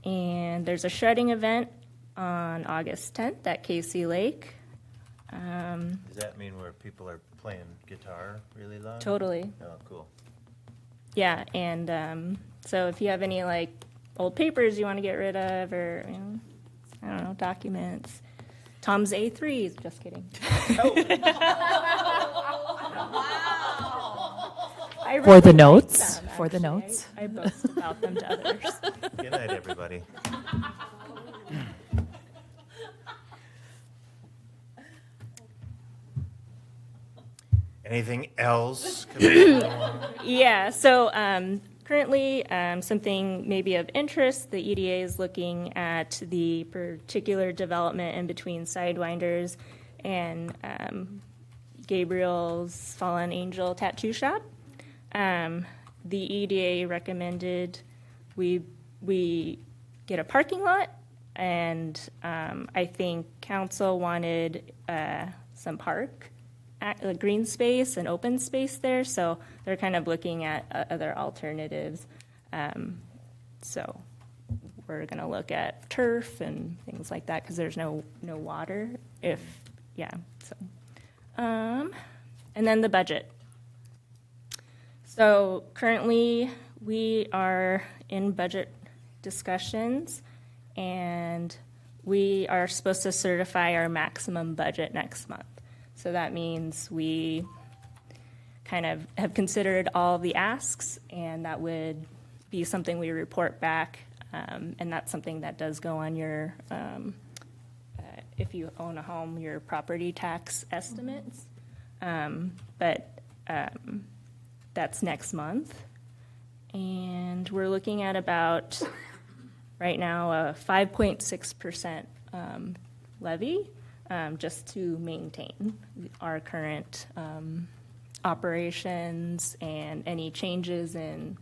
And there's a shredding event on August 10th at Casey Lake. Does that mean where people are playing guitar really loud? Totally. Oh, cool. Yeah, and so if you have any like old papers you want to get rid of, or I don't know, documents, Tom's A3s. Just kidding. I For the really like notes, them, for the actually. notes. I boast about them to others. Good night, everybody. Anything else? Yeah, so currently, something maybe of interest, the EDA is looking at the particular development in between Sidewinders and Gabriel's Fallen Angel Tattoo Shop. The EDA recommended we get a parking lot, and I think council wanted some park, green space and open space there, so they're kind of looking at other alternatives. So we're going to look at turf and things like that because there's no water. And then the budget. So currently we are in budget discussions, and we are supposed to certify our maximum budget next month. So that means we kind of have considered all the asks, and that would be something we report back. And that's something that does go on your, if you own a home, your property tax estimates. But that's next month. And we're looking at about, right now, a 5.6% levy. Just to maintain our current operations and any changes in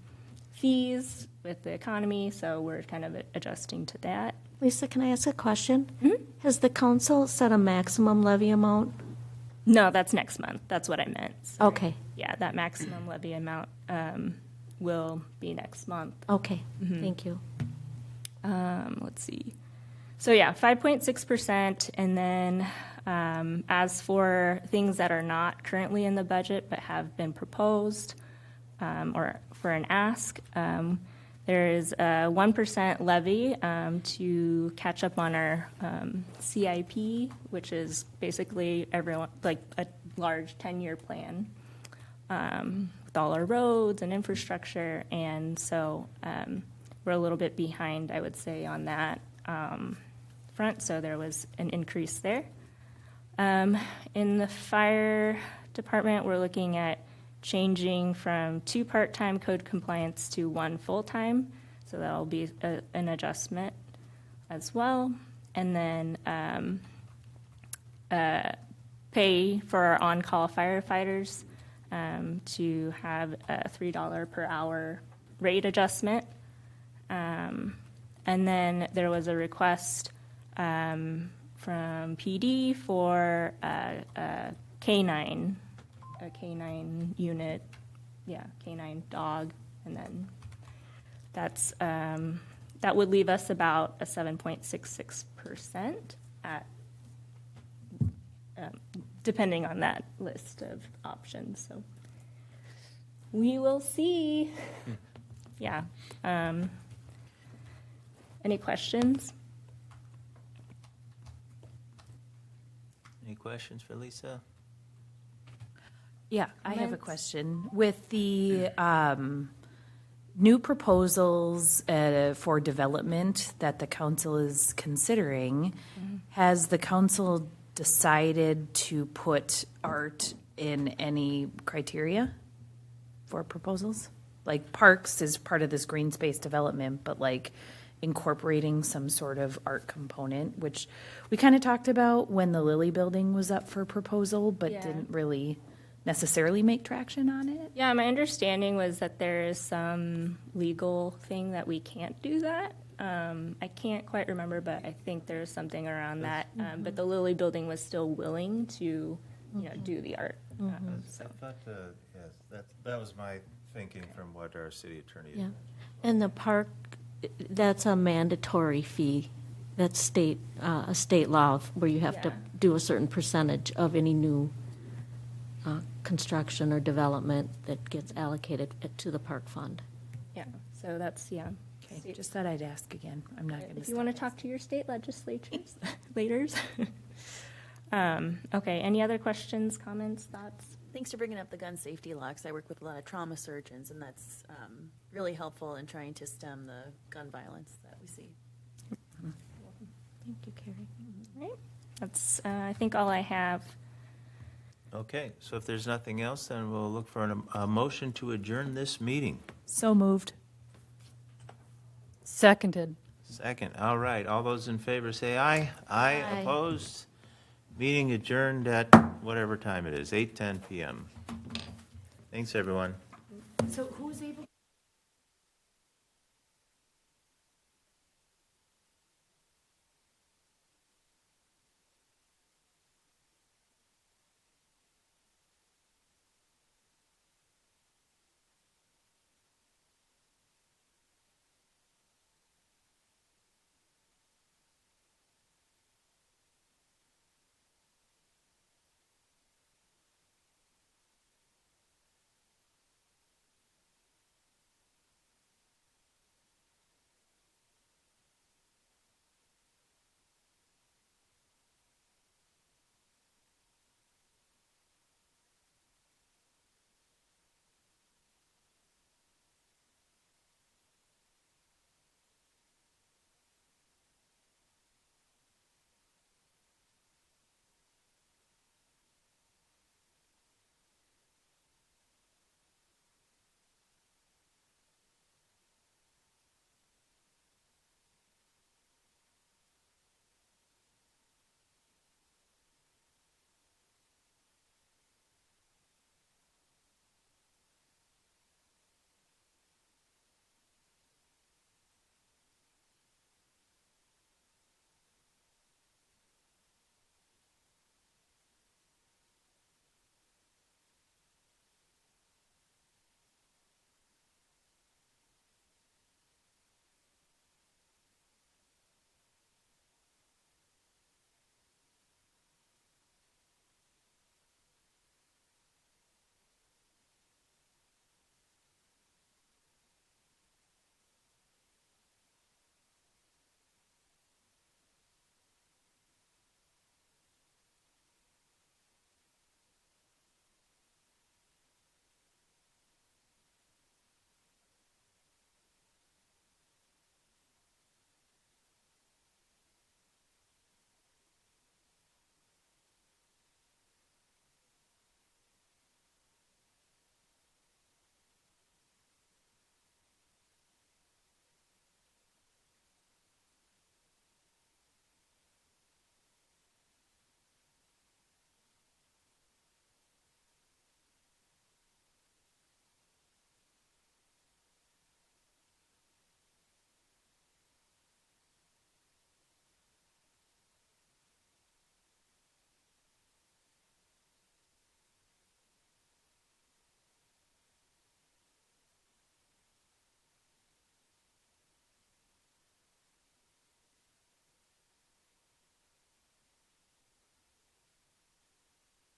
fees with the economy, so we're kind of adjusting to that. Lisa, can I ask a question? Has the council set a maximum levy amount? No, that's next month. That's what I meant. Sorry. Okay. Yeah, that maximum levy amount will be next month. Okay, thank you. Let's see. So yeah, 5.6%, and then as for things that are not currently in the budget but have been proposed or for an ask, there is a 1% levy to catch up on our CIP, which is basically everyone like a large 10-year plan with all our roads and infrastructure, and so we're a little bit behind, I would say, on that. Front, so there was an increase there. In the fire department, we're looking at changing from 2 part-time code compliance to 1 full-time, so that'll be an adjustment as well. And then pay for our on-call firefighters to have a $3 per hour rate adjustment. And then there was a request from PD for a canine unit, canine dog, and then that's that would leave us about a 7.66% at depending on that list of options. So we will see. Yeah. Any questions? Any questions for Lisa? Yeah, I have a question. With the new proposals for development that the council is considering, has the council decided to put art in any criteria for proposals? Like parks is part of this green space development, but like incorporating some sort of art component, which we kind of talked about when the Lilly building was up for proposal, but didn't really necessarily make traction on it. Yeah, my understanding was that there is some legal thing that we can't do that. I can't quite remember, but I think there's something around that. But the Lilly Building was still willing to, do the art. I thought, yes, that was my thinking from what our city attorney. Yeah. And the park, that's a mandatory fee. That's a state law where you have to Yeah. do a certain percentage of any new construction or development that gets allocated to the park fund. Yeah, so that's, yeah. Okay, just thought I'd ask again. I'm not going to. If you want to talk to your state legislatures, leaders. Okay, any other questions, comments, thoughts? Thanks for bringing up the gun safety law, 'cause I work with a lot of trauma surgeons, and that's really helpful in trying to stem the gun violence that we see. Thank you, Carey. All right, that's, I think, all I have. Okay, so if there's nothing else, then we'll look for a motion to adjourn this meeting. So moved. Seconded. Second, all right, all those in favor say aye. Aye, Aye. opposed? Meeting adjourned at whatever time it is, 8:10 PM. Thanks, everyone. So who's able?